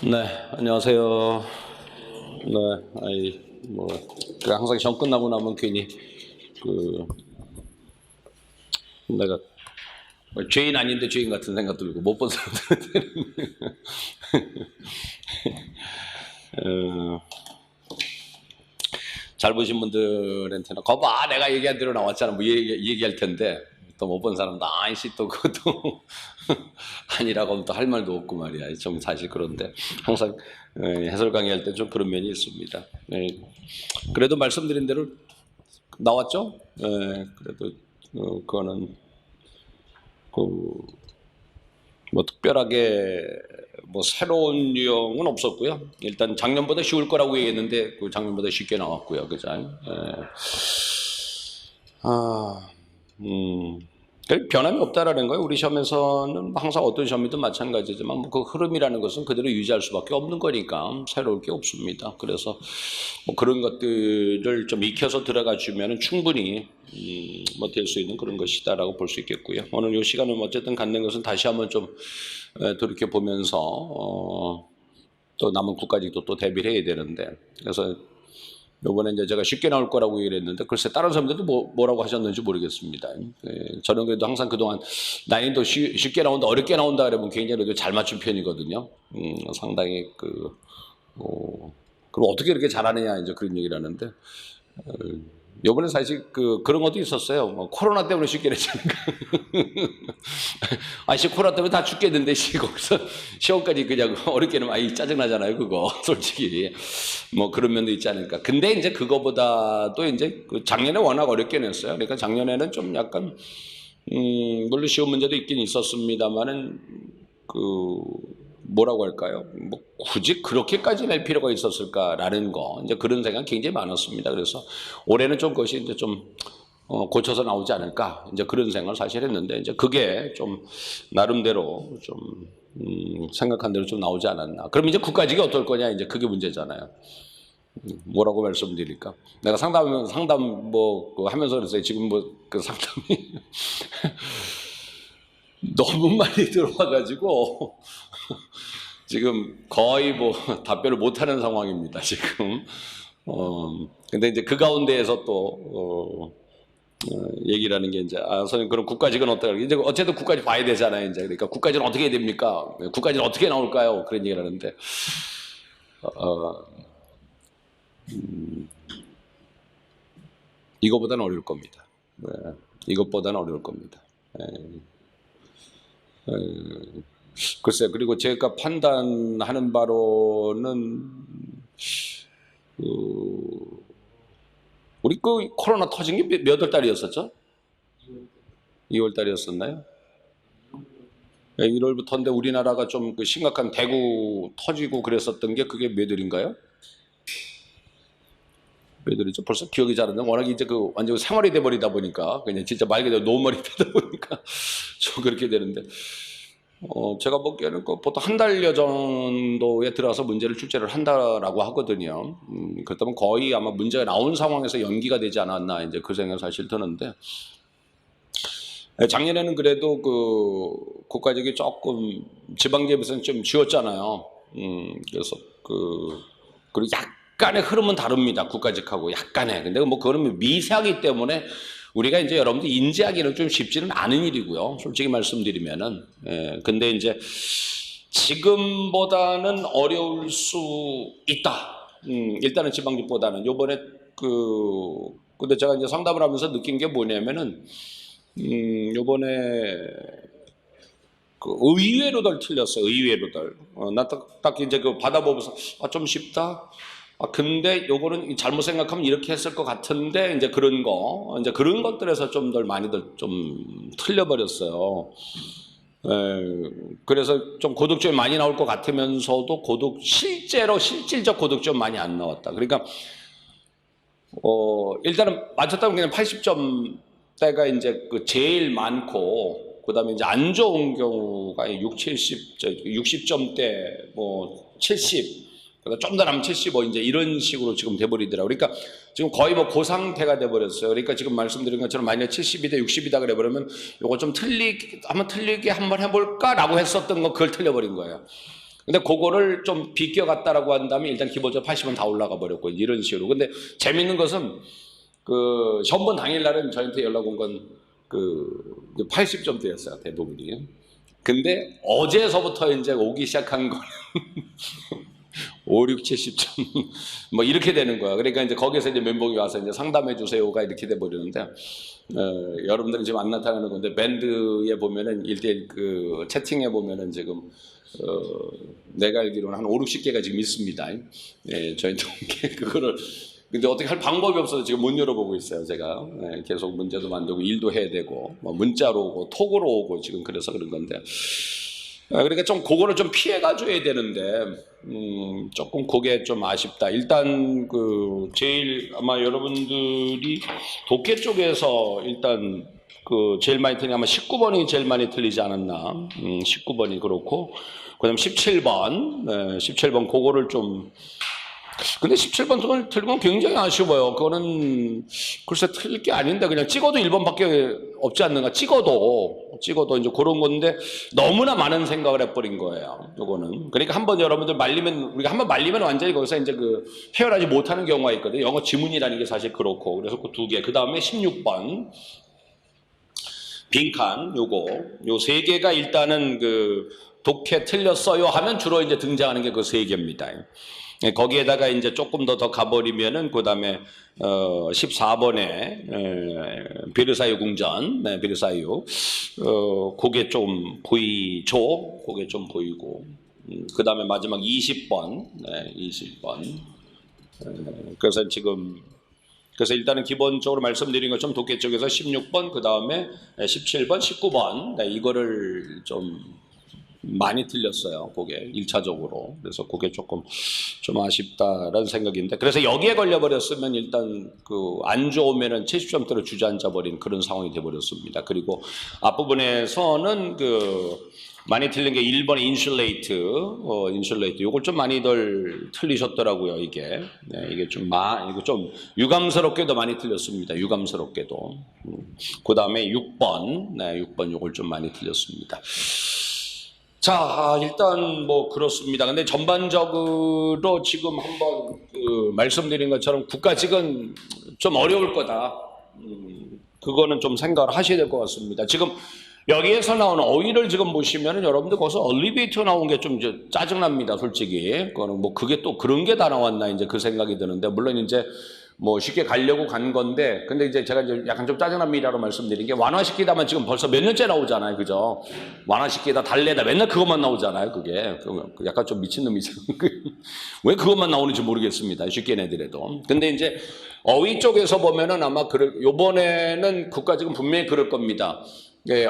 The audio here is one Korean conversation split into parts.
네, 안녕하세요. 네, 항상 시험 끝나고 나면 괜히, 내가, 죄인 아닌데 죄인 같은 생각 들고, 못 본 사람들한테는. 잘 보신 분들한테는, 거봐, 내가 얘기한 대로 나왔잖아. 뭐 얘기할 텐데, 또 못 본 사람도, 아이씨, 또 그것도 아니라고 하면 또 할 말도 없고 말이야. 좀 사실 그런데, 항상 해설 강의할 때 좀 그런 면이 있습니다. 그래도 말씀드린 대로 나왔죠? 그래도, 그거는, 뭐 특별하게 뭐 새로운 유형은 없었고요. 일단 작년보다 쉬울 거라고 얘기했는데 그 작년보다 쉽게 나왔고요. 그죠? 별 변함이 없다라는 거예요. 우리 시험에서는 항상 어떤 시험이든 마찬가지지만 뭐그 흐름이라는 것은 그대로 유지할 수밖에 없는 거니까 새로울 게 없습니다. 그래서 뭐 그런 것들을 좀 익혀서 들어가 주면은 충분히 뭐 될 수 있는 그런 것이다라고 볼 수 있겠고요. 오늘 이 시간을 어쨌든 갖는 것은 다시 한번 좀 돌이켜 보면서 또 남은 국가직도 또 대비를 해야 되는데 그래서 요번에 이제 제가 쉽게 나올 거라고 얘기를 했는데 글쎄 다른 사람들도 뭐라고 하셨는지 모르겠습니다. 저는 그래도 항상 그동안 난이도 쉽게 나온다 어렵게 나온다 그러면 굉장히 그래도 잘 맞춘 편이거든요. 상당히 그럼 어떻게 이렇게 잘하느냐 이제 그런 얘기를 하는데 요번에 사실 그런 것도 있었어요. 뭐 코로나 때문에 쉽게 냈잖아요. 아씨 코로나 때문에 다 죽겠는데 거기서 시험까지 그냥 어렵게 하면 아이 짜증나잖아요. 그거 솔직히 뭐 그런 면도 있지 않을까. 근데 이제 그거보다도 이제 작년에 워낙 어렵게 냈어요. 그러니까 작년에는 좀 약간 물론 쉬운 문제도 있긴 있었습니다만은 뭐라고 할까요? 뭐 굳이 그렇게까지 낼 필요가 있었을까라는 거 이제 그런 생각 굉장히 많았습니다. 그래서 올해는 좀 그것이 이제 좀 고쳐서 나오지 않을까 이제 그런 생각을 사실 했는데 이제 그게 좀 나름대로 좀 생각한 대로 좀 나오지 않았나. 그럼 이제 국가직이 어떨 거냐 이제 그게 문제잖아요. 뭐라고 말씀드릴까? 내가 상담 하면서 그랬어요. 지금 그 상담이 너무 많이 들어와가지고 지금 거의 뭐 답변을 못하는 상황입니다. 지금. 근데 이제 그 가운데에서 또 얘기를 하는 게 이제 선생님 그럼 국가직은 어떨까? 이제 어쨌든 국가직 봐야 되잖아요. 이제 그러니까 국가직은 어떻게 해야 됩니까? 국가직은 어떻게 나올까요? 그런 얘기를 하는데 이거보다는 어려울 겁니다. 이것보다는 어려울 겁니다. 글쎄요. 그리고 제가 판단하는 바로는 우리 코로나 터진 게 몇 월 달이었었죠? 2월 달이었었나요? 1월부터인데 우리나라가 좀 심각한 대구 터지고 그랬었던 게 그게 몇 월인가요? 몇 월이죠? 벌써 기억이 잘 안 나요. 워낙 이제 완전 생활이 돼버리다 보니까 그냥 진짜 말 그대로 노멀이 되다 보니까 좀 그렇게 되는데 제가 보기에는 보통 한 달여 정도에 들어가서 문제를 출제를 한다라고 하거든요. 그렇다면 거의 아마 문제가 나온 상황에서 연기가 되지 않았나 이제 그 생각이 사실 드는데 작년에는 그래도 국가직이 조금 지방제에 비해서는 좀 쉬웠잖아요. 그래서 그리고 약간의 흐름은 다릅니다. 국가직하고 약간의. 근데 뭐 그거는 미세하기 때문에 우리가 이제 여러분들 인지하기는 좀 쉽지는 않은 일이고요. 솔직히 말씀드리면은. 근데 이제 지금보다는 어려울 수 있다. 일단은 지방직보다는 요번에 근데 제가 이제 상담을 하면서 느낀 게 뭐냐면은 요번에 의외로들 틀렸어요. 의외로들. 나 딱 이제 받아보면서 좀 쉽다. 근데 요거는 잘못 생각하면 이렇게 했을 것 같은데 이제 그런 것들에서 좀 덜 많이들 좀 틀려버렸어요. 그래서 좀 고득점이 많이 나올 것 같으면서도 실질적 고득점 많이 안 나왔다. 그러니까 일단은 맞췄다면 그냥 80점대가 이제 제일 많고 그다음에 이제 안 좋은 경우가 60점대 뭐 70 좀 더 나면 75 이제 이런 식으로 지금 돼버리더라고요. 그러니까 지금 거의 뭐 그 상태가 돼버렸어요. 그러니까 지금 말씀드린 것처럼 만약 70이다 60이다 그래버리면 요거 좀 틀리게 한번 해볼까라고 했었던 거 그걸 틀려버린 거예요. 근데 그거를 좀 비껴갔다라고 한다면 일단 기본적으로 80은 다 올라가 버렸고 이런 식으로. 근데 재밌는 것은 그 시험본 당일날은 저한테 연락 온 건 그 80점대였어요 대부분이. 근데 어제서부터 이제 오기 시작한 거는 5, 6, 70점 뭐 이렇게 되는 거야. 그러니까 이제 거기서 이제 멘붕이 와서 이제 상담해 주세요가 이렇게 돼 버리는데 여러분들은 지금 안 나타나는 건데 밴드에 보면은 1대1 그 채팅에 보면은 지금 내가 알기로는 한 5, 60개가 지금 있습니다. 예, 저희도 그거를 근데 어떻게 할 방법이 없어서 지금 못 열어보고 있어요. 제가 계속 문제도 만들고 일도 해야 되고 뭐 문자로 오고 톡으로 오고 지금 그래서 그런 건데 그러니까 좀 그거를 좀 피해가 줘야 되는데 조금 그게 좀 아쉽다. 일단 그 제일 아마 여러분들이 독해 쪽에서 일단 그 제일 많이 틀린 아마 19번이 제일 많이 틀리지 않았나. 19번이 그렇고 그다음 17번 17번 그거를 좀 근데 17번 틀리면 굉장히 아쉬워요. 그거는 글쎄 틀릴 게 아닌데 그냥 찍어도 1번밖에 없지 않는가. 찍어도 이제 그런 건데 너무나 많은 생각을 해버린 거예요. 요거는. 그러니까 한번 여러분들 말리면 우리가 한번 말리면 완전히 거기서 이제 그 헤어나지 못하는 경우가 있거든요. 영어 지문이라는 게 사실 그렇고 그래서 그 2개. 그 다음에 16번 빈칸 요거 요 3개가 일단은 그 독해 틀렸어요 하면 주로 이제 등장하는 게 그 3개입니다. 거기에다가 이제 조금 더 가버리면은 그 다음에 14번에 베르사유 궁전, 베르사유 그게 좀 보이죠. 그게 좀 보이고 그 다음에 마지막 20번, 20번. 그래서 지금 그래서 일단은 기본적으로 말씀드린 것처럼 독해 쪽에서 16번, 그 다음에 17번, 19번 이거를 좀 많이 틀렸어요. 그게 1차적으로. 그래서 그게 조금 좀 아쉽다라는 생각인데 그래서 여기에 걸려버렸으면 일단 그 안 좋으면은 70점대로 주저앉아 버린 그런 상황이 돼버렸습니다. 그리고 앞부분에서는 그 많이 틀린 게 1번의 인슐레이트, 인슐레이트. 요걸 좀 많이들 틀리셨더라고요, 이게. 이게 이거 좀 유감스럽게도 많이 틀렸습니다. 유감스럽게도. 그 다음에 6번, 6번 요걸 좀 많이 틀렸습니다. 자, 일단 뭐 그렇습니다. 근데 전반적으로 지금 한번 그 말씀드린 것처럼 국가직은 좀 어려울 거다. 그거는 좀 생각을 하셔야 될 것 같습니다. 지금 여기에서 나오는 어휘를 지금 보시면은 여러분들 거기서 얼리베이터 나온 게 좀 짜증납니다, 솔직히. 그거는 뭐 그게 또 그런 게 다 나왔나 이제 그 생각이 드는데 물론 이제 뭐 쉽게 가려고 간 건데 근데 이제 제가 이제 약간 좀 짜증납니다로 말씀드린 게 완화시키다만 지금 벌써 몇 년째 나오잖아요, 그죠? 완화시키다 달래다 맨날 그것만 나오잖아요, 그게. 약간 좀 미친놈이죠. 왜 그것만 나오는지 모르겠습니다, 쉽게 내더라도. 근데 이제 어휘 쪽에서 보면은 아마 요번에는 국가직은 분명히 그럴 겁니다.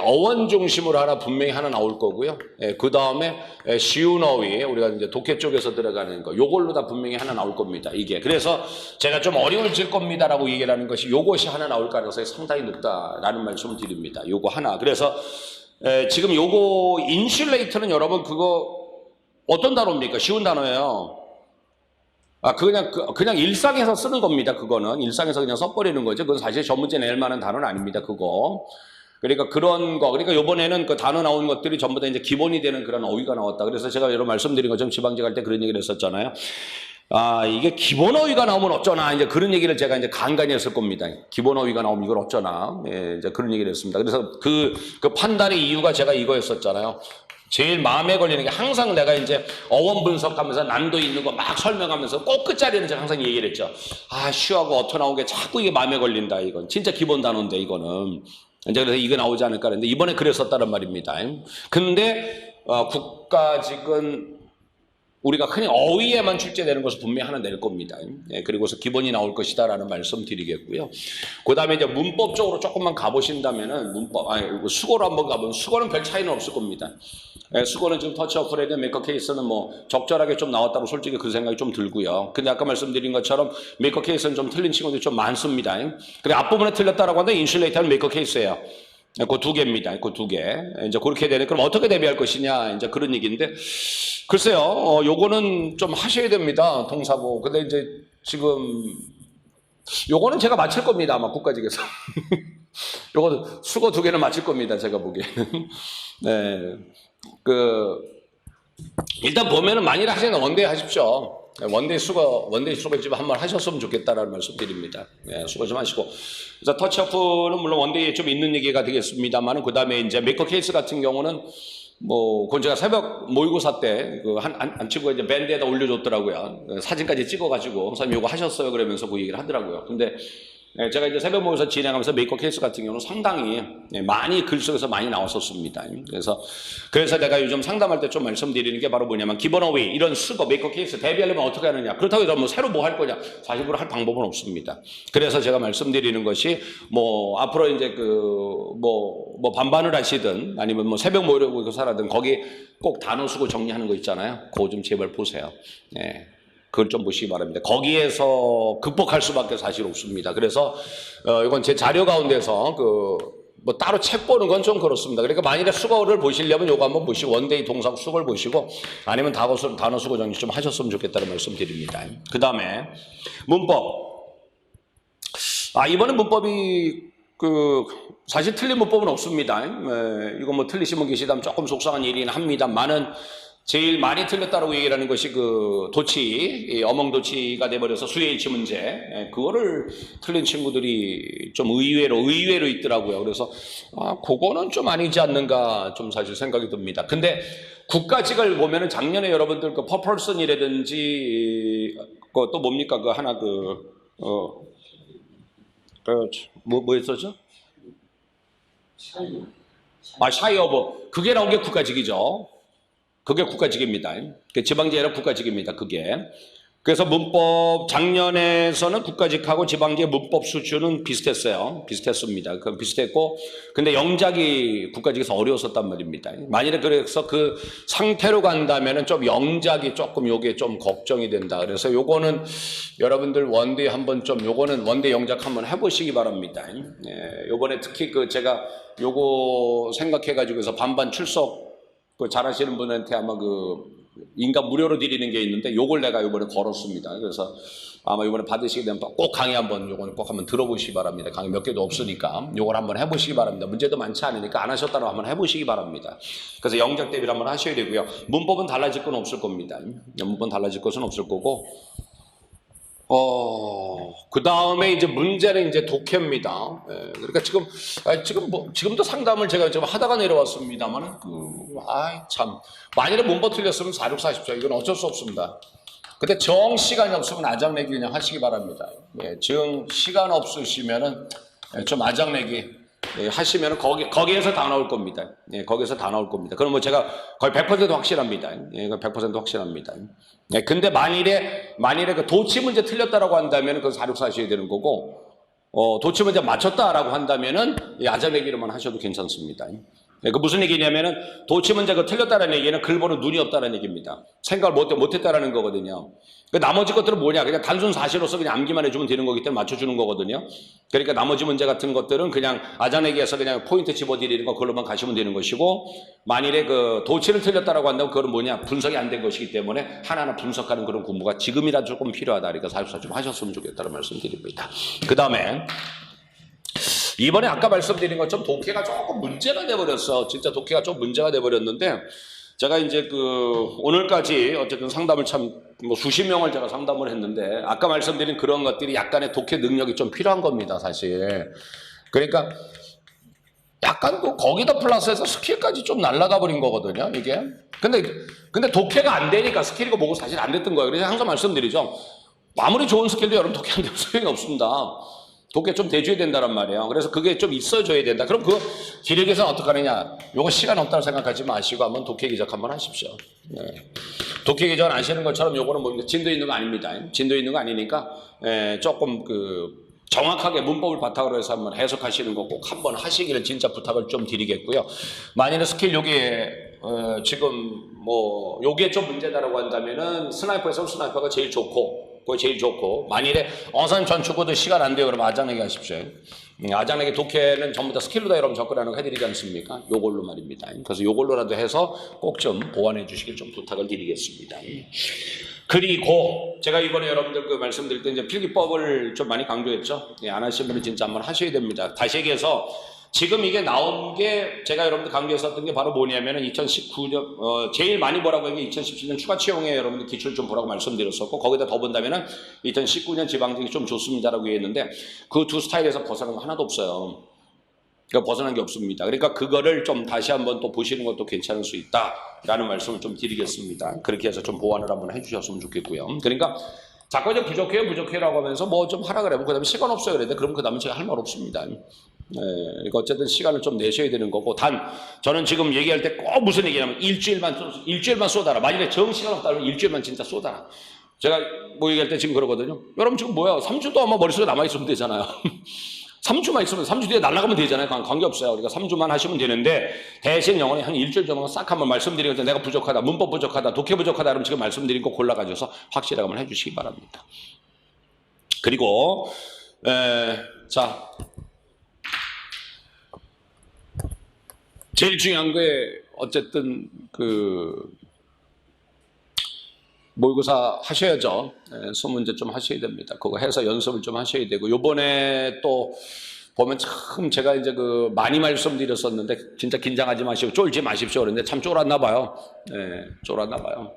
어원 중심으로 분명히 하나 나올 거고요. 그 다음에 쉬운 어휘, 우리가 이제 독해 쪽에서 들어가는 거, 요걸로 다 분명히 하나 나올 겁니다. 이게. 그래서 제가 좀 어려워질 겁니다라고 얘기를 하는 것이 요것이 하나 나올 가능성이 상당히 높다라는 말씀을 드립니다. 요거 하나. 그래서 지금 요거 인슐레이터는 여러분 그거 어떤 단어입니까? 쉬운 단어예요. 그냥 일상에서 쓰는 겁니다. 그거는 일상에서 그냥 써버리는 거죠. 그건 사실 전문제 낼 만한 단어는 아닙니다. 그거. 그러니까 그런 거, 그러니까 요번에는 그 단어 나온 것들이 전부 다 이제 기본이 되는 그런 어휘가 나왔다. 그래서 제가 여러 말씀드린 것처럼 지방제 갈 때 그런 얘기를 했었잖아요. 이게 기본 어휘가 나오면 어쩌나, 이제 그런 얘기를 제가 이제 간간히 했을 겁니다. 기본 어휘가 나오면 이걸 어쩌나, 이제 그런 얘기를 했습니다. 그래서 그 판단의 이유가 제가 이거였었잖아요. 제일 마음에 걸리는 게 항상 내가 이제 어원 분석하면서 난도 있는 거 막 설명하면서 꼭 끝자리는 제가 항상 얘기를 했죠. 쉬하고 어터 나온 게 자꾸 이게 마음에 걸린다, 이건. 진짜 기본 단어인데, 이거는. 이제 그래서 이거 나오지 않을까 했는데 이번에 그랬었다는 말입니다. 근데 국가직은 우리가 흔히 어휘에만 출제되는 것을 분명히 하나 낼 겁니다. 그리고서 기본이 나올 것이다라는 말씀 드리겠고요. 그 다음에 이제 문법적으로 조금만 가보신다면은 수고로 한번 가보면 수고는 별 차이는 없을 겁니다. 수고는 지금 터치 어플에 메이커 케이스는 뭐 적절하게 좀 나왔다고 솔직히 그 생각이 좀 들고요. 근데 아까 말씀드린 것처럼 메이커 케이스는 좀 틀린 친구들이 좀 많습니다. 그래 앞부분에 틀렸다라고 하는데 인슐레이터는 메이커 케이스예요. 그 2개입니다. 그 2개. 이제 그렇게 되네. 그럼 어떻게 대비할 것이냐 이제 그런 얘기인데 글쎄요. 요거는 좀 하셔야 됩니다. 통사고. 근데 이제 지금 요거는 제가 맞힐 겁니다. 아마 국가직에서. 요거 수거 2개는 맞힐 겁니다. 제가 보기에는. 네. 일단 보면은 만일 하시는 원데이 하십시오. 원데이 수거 좀 한번 하셨으면 좋겠다라는 말씀 드립니다. 예, 수고 좀 하시고. 그래서 터치어프는 물론 원데이에 좀 있는 얘기가 되겠습니다만은 그 다음에 이제 메이커 케이스 같은 경우는 뭐, 그건 제가 새벽 모의고사 때, 안 치고 이제 밴드에다 올려줬더라고요. 사진까지 찍어가지고, 선생님 요거 하셨어요? 그러면서 그 얘기를 하더라고요. 근데, 제가 이제 새벽 모의고사 진행하면서 메이커 케이스 같은 경우는 상당히 많이 글 속에서 많이 나왔었습니다. 그래서 내가 요즘 상담할 때 좀 말씀드리는 게 바로 뭐냐면, 기본어웨이, 이런 수거, 메이커 케이스 대비하려면 어떻게 하느냐. 그렇다고 해서 뭐 새로 뭐 할 거냐. 사실 그걸 할 방법은 없습니다. 그래서 제가 말씀드리는 것이, 뭐, 앞으로 이제 뭐 반반을 하시든 아니면 뭐 새벽 모의고사라든 거기 꼭 단어 수고 정리하는 거 있잖아요. 그거 좀 제발 보세요. 예. 그걸 좀 보시기 바랍니다. 거기에서 극복할 수밖에 사실 없습니다. 그래서 이건 제 자료 가운데서 뭐 따로 책 보는 건 좀 그렇습니다. 그러니까 만일에 수거를 보시려면 요거 한번 보시고 원데이 동사 수거를 보시고 아니면 단어 수거 정리 좀 하셨으면 좋겠다는 말씀 드립니다. 그 다음에 문법. 이번에 문법이 사실 틀린 문법은 없습니다. 이거 뭐 틀리시면 계시다면 조금 속상한 일이긴 합니다만은 제일 많이 틀렸다고 얘기를 하는 것이 도치, 어멍도치가 돼버려서 수혜일치 문제. 그거를 틀린 친구들이 좀 의외로 있더라고요. 그래서, 그거는 좀 아니지 않는가 좀 사실 생각이 듭니다. 근데 국가직을 보면은 작년에 여러분들 퍼펄슨이라든지, 또 뭡니까? 뭐였었죠? 샤이어버. 그게 나온 게 국가직이죠. 그게 국가직입니다. 지방직이 아니라 국가직입니다. 그게. 그래서 문법 작년에서는 국가직하고 지방직의 문법 수준은 비슷했습니다. 그 비슷했고, 근데 영작이 국가직에서 어려웠었단 말입니다. 만일에 그래서 그 상태로 간다면은 좀 영작이 조금 요게 좀 걱정이 된다. 그래서 요거는 여러분들 원데이 한번 요거는 원데이 영작 한번 해보시기 바랍니다. 요번에 특히 제가 요거 생각해가지고서 반반 출석 잘하시는 분한테 아마 인간 무료로 드리는 게 있는데 요걸 내가 요번에 걸었습니다. 그래서 아마 요번에 받으시게 되면 꼭 강의 요거는 꼭 한번 들어보시기 바랍니다. 강의 몇 개도 없으니까 요걸 한번 해보시기 바랍니다. 문제도 많지 않으니까 안 하셨다고 한번 해보시기 바랍니다. 그래서 영작 대비를 한번 하셔야 되고요. 문법은 달라질 건 없을 겁니다. 문법은 달라질 것은 없을 거고, 그 다음에 이제 문제는 이제 독해입니다. 그러니까 지금도 상담을 제가 좀 하다가 내려왔습니다만, 참. 만일에 문법 틀렸으면 4640죠. 이건 어쩔 수 없습니다. 근데 정 시간이 없으면 아장내기 그냥 하시기 바랍니다. 정 시간 없으시면은 좀 아장내기 하시면은 거기에서 다 나올 겁니다. 거기에서 다 나올 겁니다. 그럼 뭐 제가 거의 100% 확실합니다. 100% 확실합니다. 근데 만일에 도치 문제 틀렸다라고 한다면 그건 46 하셔야 되는 거고, 도치 문제 맞췄다라고 한다면은 아장내기로만 하셔도 괜찮습니다. 무슨 얘기냐면은 도치 문제가 틀렸다는 얘기는 글보는 눈이 없다는 얘기입니다. 생각을 못했다라는 거거든요. 나머지 것들은 뭐냐? 그냥 단순 사실로서 그냥 암기만 해주면 되는 거기 때문에 맞춰주는 거거든요. 그러니까 나머지 문제 같은 것들은 그냥 아장내기에서 그냥 포인트 집어드리는 거 그걸로만 가시면 되는 것이고, 만일에 도치를 틀렸다라고 한다면 그건 뭐냐? 분석이 안 된 것이기 때문에 하나하나 분석하는 그런 공부가 지금이라도 조금 필요하다. 그러니까 사실상 좀 하셨으면 좋겠다는 말씀 드립니다. 그 다음에 이번에 아까 말씀드린 것처럼 독해가 조금 문제가 돼버렸어. 진짜 독해가 좀 문제가 돼버렸는데, 제가 이제 오늘까지 어쨌든 상담을 수십 명을 제가 상담을 했는데, 아까 말씀드린 그런 것들이 약간의 독해 능력이 좀 필요한 겁니다, 사실. 그러니까 약간 거기다 플러스해서 스킬까지 좀 날아가 버린 거거든요, 이게. 근데 독해가 안 되니까 스킬이고 뭐고 사실 안 됐던 거예요. 그래서 항상 말씀드리죠. 아무리 좋은 스킬도 여러분 독해 안 되면 소용이 없습니다. 독해 좀 대줘야 된다란 말이에요. 그래서 그게 좀 있어줘야 된다. 그럼 기력에서는 어떻게 하느냐? 요거 시간 없다고 생각하지 마시고 한번 독해 기적 한번 하십시오. 독해 기적 아시는 것처럼 요거는 뭡니까? 진도 있는 거 아닙니다. 진도 있는 거 아니니까 조금 정확하게 문법을 바탕으로 해서 한번 해석하시는 거 꼭 한번 하시기를 진짜 부탁을 좀 드리겠고요. 만일에 스킬 요게 지금 요게 좀 문제다라고 한다면은 스나이퍼에서 스나이퍼가 제일 좋고, 그거 제일 좋고, 만일에 선생님 전 죽어도 시간 안 돼요 그러면 아장내기 하십시오. 아장내기 독해는 전부 다 스킬로 다 여러분 접근하는 거 해드리지 않습니까? 요걸로 말입니다. 그래서 요걸로라도 해서 꼭 좀 보완해 주시길 좀 부탁을 드리겠습니다. 그리고 제가 이번에 여러분들 말씀드릴 때 이제 필기법을 좀 많이 강조했죠. 안 하신 분은 진짜 한번 하셔야 됩니다. 다시 얘기해서 지금 이게 나온 게 제가 여러분들 강조했었던 게 바로 뭐냐면은 2019년 제일 많이 보라고 한 게 2017년 추가 채용에 여러분들 기출 좀 보라고 말씀드렸었고 거기다 더 본다면은 2019년 지방직이 좀 좋습니다라고 얘기했는데 그 두 스타일에서 벗어난 거 하나도 없어요. 그러니까 벗어난 게 없습니다. 그러니까 그거를 좀 다시 한번 또 보시는 것도 괜찮을 수 있다라는 말씀을 좀 드리겠습니다. 그렇게 해서 좀 보완을 한번 해주셨으면 좋겠고요. 그러니까 자꾸 이제 부족해라고 하면서 뭐 좀 하라 그래. 그 다음에 시간 없어요. 그랬는데 그럼 그 다음에 제가 할 말 없습니다. 그러니까 어쨌든 시간을 좀 내셔야 되는 거고 저는 지금 얘기할 때 꼭 무슨 얘기냐면 일주일만 쏟아라. 만약에 정시간 없다면 일주일만 진짜 쏟아라. 제가 뭐 얘기할 때 지금 그러거든요. 여러분 지금 뭐야 3주 동안 머릿속에 남아있으면 되잖아요. 3주만 있으면 3주 뒤에 날아가면 되잖아요. 관계없어요. 우리가 3주만 하시면 되는데 대신 영어는 한 일주일 정도 싹 한번 말씀드리고 내가 부족하다, 문법 부족하다, 독해 부족하다 그러면 지금 말씀드린 거 골라가지고서 확실하게 한번 해주시기 바랍니다. 그리고 자 제일 중요한 게 어쨌든 그 모의고사 하셔야죠. 수문제 좀 하셔야 됩니다. 그거 해서 연습을 좀 하셔야 되고 요번에 또 보면 참 제가 이제 그 많이 말씀드렸었는데 진짜 긴장하지 마시고 쫄지 마십시오. 그런데 참 쫄았나 봐요. 쫄았나 봐요.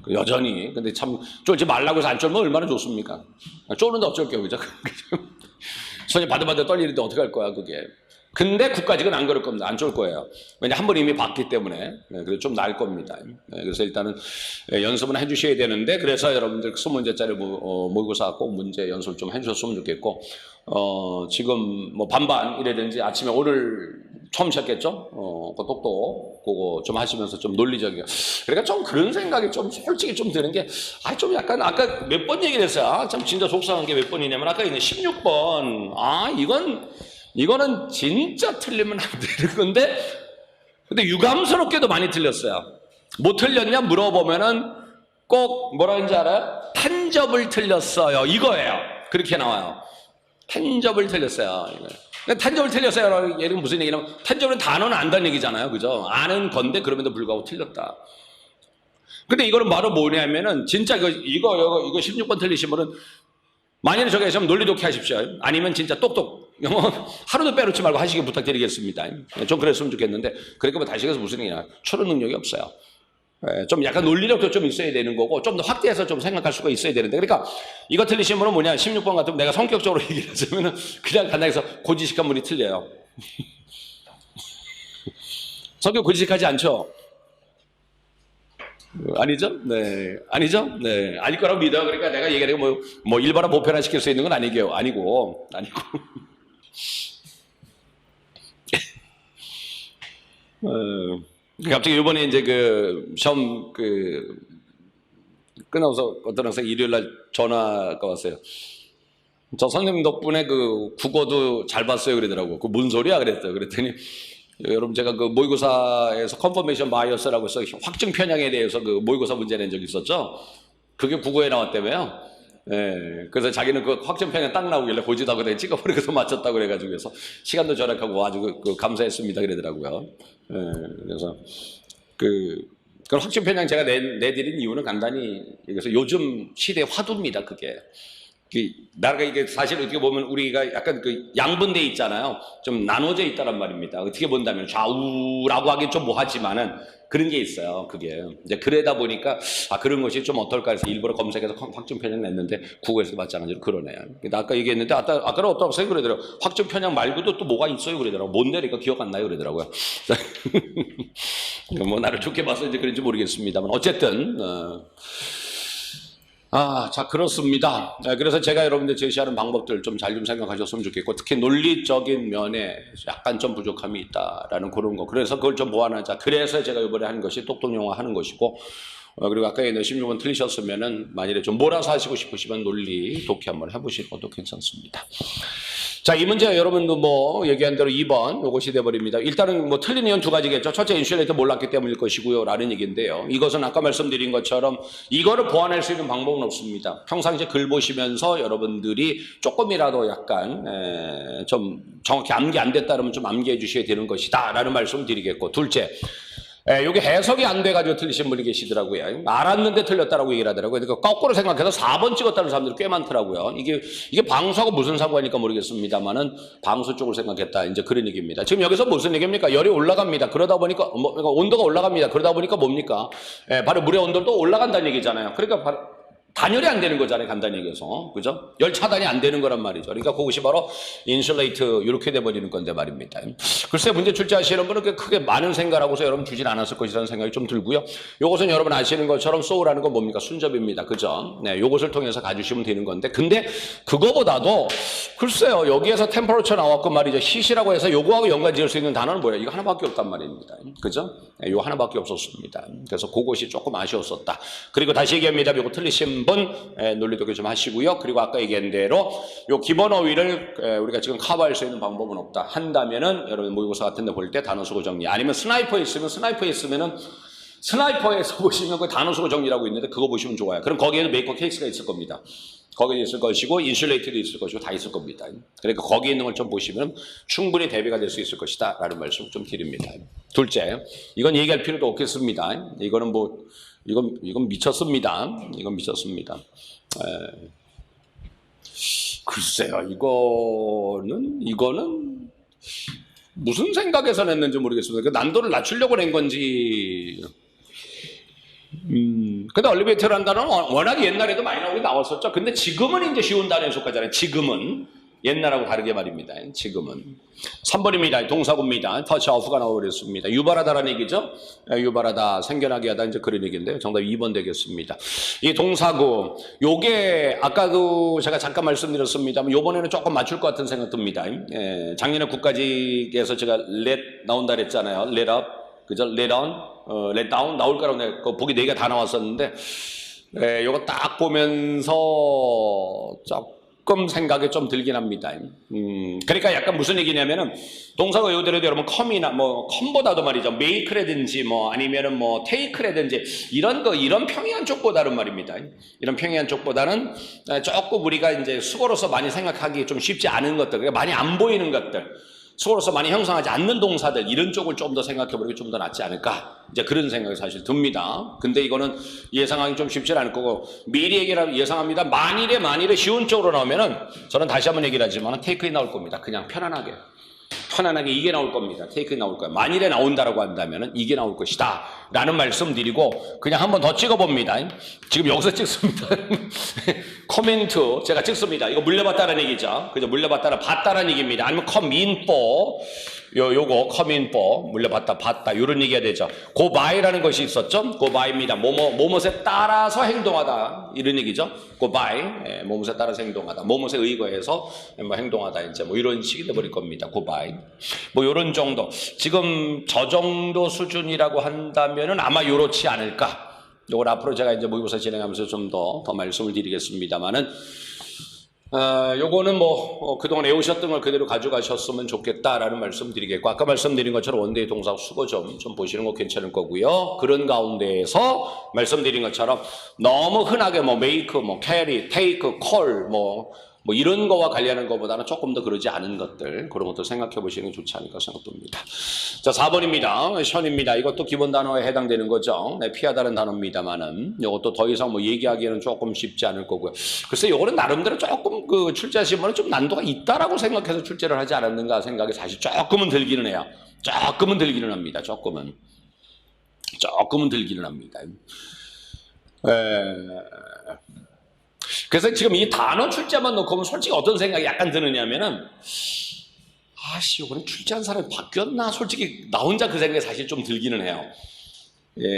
여전히. 근데 참 쫄지 말라고 해서 안 쫄면 얼마나 좋습니까? 쫄는데 어쩔게요. 그죠? 손이 바들바들 떨리는데 어떻게 할 거야 그게. 근데 국가직은 안 그럴 겁니다. 안 쫄 거예요. 왜냐 한 번 이미 봤기 때문에. 그래서 좀 나을 겁니다. 그래서 일단은 연습은 해주셔야 되는데 그래서 여러분들 20문제짜리 모의고사 꼭 문제 연습 좀 해주셨으면 좋겠고 지금 뭐 반반 이래든지 아침에 오늘 처음 시작했죠? 그 똑똑 그거 좀 하시면서 좀 논리적이에요. 그러니까 좀 그런 생각이 좀 솔직히 좀 드는 게 좀 약간 아까 몇 번 얘기를 했어요. 참 진짜 속상한 게 몇 번이냐면 아까 있는 16번 이거는 진짜 틀리면 안 되는 건데 근데 유감스럽게도 많이 틀렸어요. 뭐 틀렸냐 물어보면은 꼭 뭐라 하는지 알아요? 탄접을 틀렸어요. 이거예요. 그렇게 나와요. 탄접을 틀렸어요. 탄접을 틀렸어요. 얘는 무슨 얘기냐면 탄접은 단어는 안다는 얘기잖아요. 그죠? 아는 건데 그럼에도 불구하고 틀렸다. 근데 이거는 바로 뭐냐면은 진짜 이거 16번 틀리신 분은 만약에 저기 계시면 논리 독해 하십시오. 아니면 진짜 똑똑 영어 하루도 빼놓지 말고 하시기 부탁드리겠습니다. 좀 그랬으면 좋겠는데 그러니까 뭐 다시 해서 무슨 얘기냐 추론 능력이 없어요. 좀 약간 논리력도 좀 있어야 되는 거고 좀 더 확대해서 좀 생각할 수가 있어야 되는데 그러니까 이거 틀리신 분은 뭐냐 16번 같으면 내가 성격적으로 얘기를 하자면 그냥 간단히 해서 고지식한 분이 틀려요. 성격 고지식하지 않죠? 아니죠? 네. 아니죠? 네. 아닐 거라고 믿어. 그러니까 내가 얘기하는 뭐 일반화 보편화시킬 수 있는 건 아니고. 갑자기 이번에 이제 그 시험 끝나고서 어떤 학생 일요일 날 전화가 왔어요. 저 선생님 덕분에 그 국어도 잘 봤어요 그러더라고. 그 뭔 소리야 그랬어요. 그랬더니 여러분 제가 그 모의고사에서 컨퍼메이션 바이어스라고 해서 확증 편향에 대해서 그 모의고사 문제 낸 적이 있었죠. 그게 국어에 나왔다며요. 그래서 자기는 그 확증 편향 딱 나오길래 보지도 않고 내가 찍어버리고서 맞췄다고 그래가지고 해서 시간도 절약하고 아주 감사했습니다 그러더라고요. 그래서 그 확증 편향 제가 내드린 이유는 간단히 그래서 요즘 시대 화두입니다 그게. 나라가 이게 사실 어떻게 보면 우리가 약간 그 양분돼 있잖아요. 좀 나눠져 있다란 말입니다. 어떻게 본다면 좌우라고 하긴 좀 뭐하지만은 그런 게 있어요. 그게 이제 그러다 보니까 그런 것이 좀 어떨까 해서 일부러 검색해서 확증 편향 냈는데 국어에서 마찬가지로 그러네요. 아까 얘기했는데 아까는 어떤 학생이 그러더라고요. 확증 편향 말고도 또 뭐가 있어요 그러더라고요. 뭔데 그러니까 기억 안 나요 그러더라고요. 뭐 나를 좋게 봐서 이제 그런지 모르겠습니다만 어쨌든. 자, 그렇습니다. 그래서 제가 여러분들 제시하는 방법들 좀 잘 좀 생각하셨으면 좋겠고, 특히 논리적인 면에 약간 좀 부족함이 있다라는 그런 거. 그래서 그걸 좀 보완하자. 그래서 제가 이번에 하는 것이 똑똑영어 하는 것이고, 그리고 아까 16번 틀리셨으면은 만일에 좀 몰아서 하시고 싶으시면 논리 독해 한번 해보시는 것도 괜찮습니다. 자, 이 문제 여러분도 뭐 얘기한 대로 2번 요것이 돼버립니다. 일단은 뭐 틀린 이유는 두 가지겠죠. 첫째, 인슐레이터 몰랐기 때문일 것이고요 라는 얘기인데요. 이것은 아까 말씀드린 것처럼 이거를 보완할 수 있는 방법은 없습니다. 평상시에 글 보시면서 여러분들이 조금이라도 약간 좀 정확히 암기 안 됐다 그러면 좀 암기해 주셔야 되는 것이다 라는 말씀 드리겠고, 둘째, 여기 해석이 안 돼가지고 틀리신 분이 계시더라고요. 알았는데 틀렸다라고 얘기를 하더라고요. 그러니까 거꾸로 생각해서 4번 찍었다는 사람들이 꽤 많더라고요. 이게 방수하고 무슨 상관이니까 모르겠습니다만은 방수 쪽을 생각했다. 이제 그런 얘기입니다. 지금 여기서 무슨 얘기입니까? 열이 올라갑니다. 그러다 보니까 그러니까 온도가 올라갑니다. 그러다 보니까 뭡니까? 바로 물의 온도도 올라간다는 얘기잖아요. 그러니까 바로 단열이 안 되는 거잖아요. 간단히 얘기해서. 그죠? 열 차단이 안 되는 거란 말이죠. 그러니까 그것이 바로 인슐레이트 이렇게 돼버리는 건데 말입니다. 글쎄 문제 출제하시는 분은 크게 많은 생각을 하고서 여러분 주진 않았을 것이라는 생각이 좀 들고요. 요것은 여러분 아시는 것처럼 소우라는 건 뭡니까? 순접입니다. 그죠? 네, 요것을 통해서 가주시면 되는 건데 근데 그거보다도 글쎄요. 여기에서 템퍼러처 나왔고 말이죠. 히시라고 해서 요거하고 연관 지을 수 있는 단어는 뭐예요? 이거 하나밖에 없단 말입니다. 그죠? 네, 요 하나밖에 없었습니다. 그래서 그것이 조금 아쉬웠었다. 그리고 다시 얘기합니다. 요거 틀리신 분 논리도교 좀 하시고요. 그리고 아까 얘기한 대로 요 기본 어휘를 우리가 지금 커버할 수 있는 방법은 없다. 한다면은 여러분 모의고사 같은 데 볼 때 단어 수거 정리 아니면 스나이퍼에 있으면은 스나이퍼에서 보시면 그 단어 수거 정리라고 있는데 그거 보시면 좋아요. 그럼 거기에는 메이커 케이스가 있을 겁니다. 거기에 있을 것이고 인슐레이트도 있을 것이고 다 있을 겁니다. 그러니까 거기에 있는 걸 좀 보시면 충분히 대비가 될 수 있을 것이다 라는 말씀을 좀 드립니다. 둘째, 이건 얘기할 필요도 없겠습니다. 이거는 이건 미쳤습니다. 이건 미쳤습니다. 글쎄요, 이거는 무슨 생각에서 냈는지 모르겠습니다. 난도를 낮추려고 낸 건지. 근데 엘리베이터라는 단어는 워낙 옛날에도 많이 나왔었죠. 근데 지금은 이제 쉬운 단어에 속하잖아요. 지금은. 옛날하고 다르게 말입니다. 지금은. 3번입니다. 동사구입니다. 터치 오프가 나와버렸습니다. 유발하다라는 얘기죠. 유발하다, 생겨나게 하다 이제 그런 얘기인데요. 정답 2번 되겠습니다. 이 동사구, 요게 아까 제가 잠깐 말씀드렸습니다만 요번에는 조금 맞출 것 같은 생각 듭니다. 작년에 국가직에서 제가 let 나온다 그랬잖아요. let up, 그죠? let on, let down 나올 거라고 내가 보기 4개 다 나왔었는데 요거 딱 보면서 조금 생각이 좀 들긴 합니다. 그러니까 약간 무슨 얘기냐면은 동사가 외우더라도 여러분 come이나 come보다도 말이죠. make라든지 아니면은 take라든지 이런 평이한 쪽보다는 말입니다. 이런 평이한 쪽보다는 조금 우리가 이제 수거로서 많이 생각하기 좀 쉽지 않은 것들, 그러니까 많이 안 보이는 것들, 수거로서 많이 형성하지 않는 동사들 이런 쪽을 좀 더 생각해보는 게 좀 더 낫지 않을까 이제 그런 생각이 사실 듭니다. 근데 이거는 예상하기 좀 쉽지 않을 거고 미리 얘기를 예상합니다. 만일에 쉬운 쪽으로 나오면은 저는 다시 한번 얘기를 하지만 테이크인 나올 겁니다. 그냥 편안하게 이게 나올 겁니다. 테이크인 나올 거예요. 만일에 나온다라고 한다면은 이게 나올 것이다 라는 말씀 드리고 그냥 한번 더 찍어봅니다. 지금 여기서 찍습니다. 코멘트 제가 찍습니다. 이거 물려봤다는 얘기죠. 그죠? 물려봤다는 봤다는 얘기입니다. 아니면 컴인포 요거 커민포 물려봤다 이런 얘기가 되죠. 고바이라는 것이 있었죠. 고바이입니다. 뭐뭇에 따라서 행동하다 이런 얘기죠. 고바이 뭐뭇에 따라서 행동하다. 뭐뭇에 의거해서 행동하다 이제 이런 식이 돼버릴 겁니다. 고바이 이런 정도. 지금 저 정도 수준이라고 한다면은 아마 요렇지 않을까. 요걸 앞으로 제가 이제 모의고사 진행하면서 좀 더 말씀을 드리겠습니다만은. 요거는 그동안 외우셨던 걸 그대로 가져가셨으면 좋겠다라는 말씀 드리겠고, 아까 말씀드린 것처럼 원데이 동사 수거 좀 보시는 거 괜찮을 거고요. 그런 가운데에서 말씀드린 것처럼 너무 흔하게 make, carry, take, call, 이런 거와 관련한 것보다는 조금 더 그러지 않은 것들, 그런 것도 생각해 보시는 게 좋지 않을까 생각됩니다. 자, 4번입니다. 션입니다. 이것도 기본 단어에 해당되는 거죠. 네, 피하다는 단어입니다만은, 이것도 더 이상 얘기하기에는 조금 쉽지 않을 거고요. 글쎄, 이거는 나름대로 조금 출제하신 분은 좀 난도가 있다라고 생각해서 출제를 하지 않았는가 생각이 사실 조금은 들기는 해요. 조금은 들기는 합니다. 조금은 들기는 합니다. 그래서 지금 이 단어 출제만 놓고 보면 솔직히 어떤 생각이 약간 드느냐면은 이번에 출제한 사람이 바뀌었나? 솔직히 나 혼자 그 생각이 사실 좀 들기는 해요.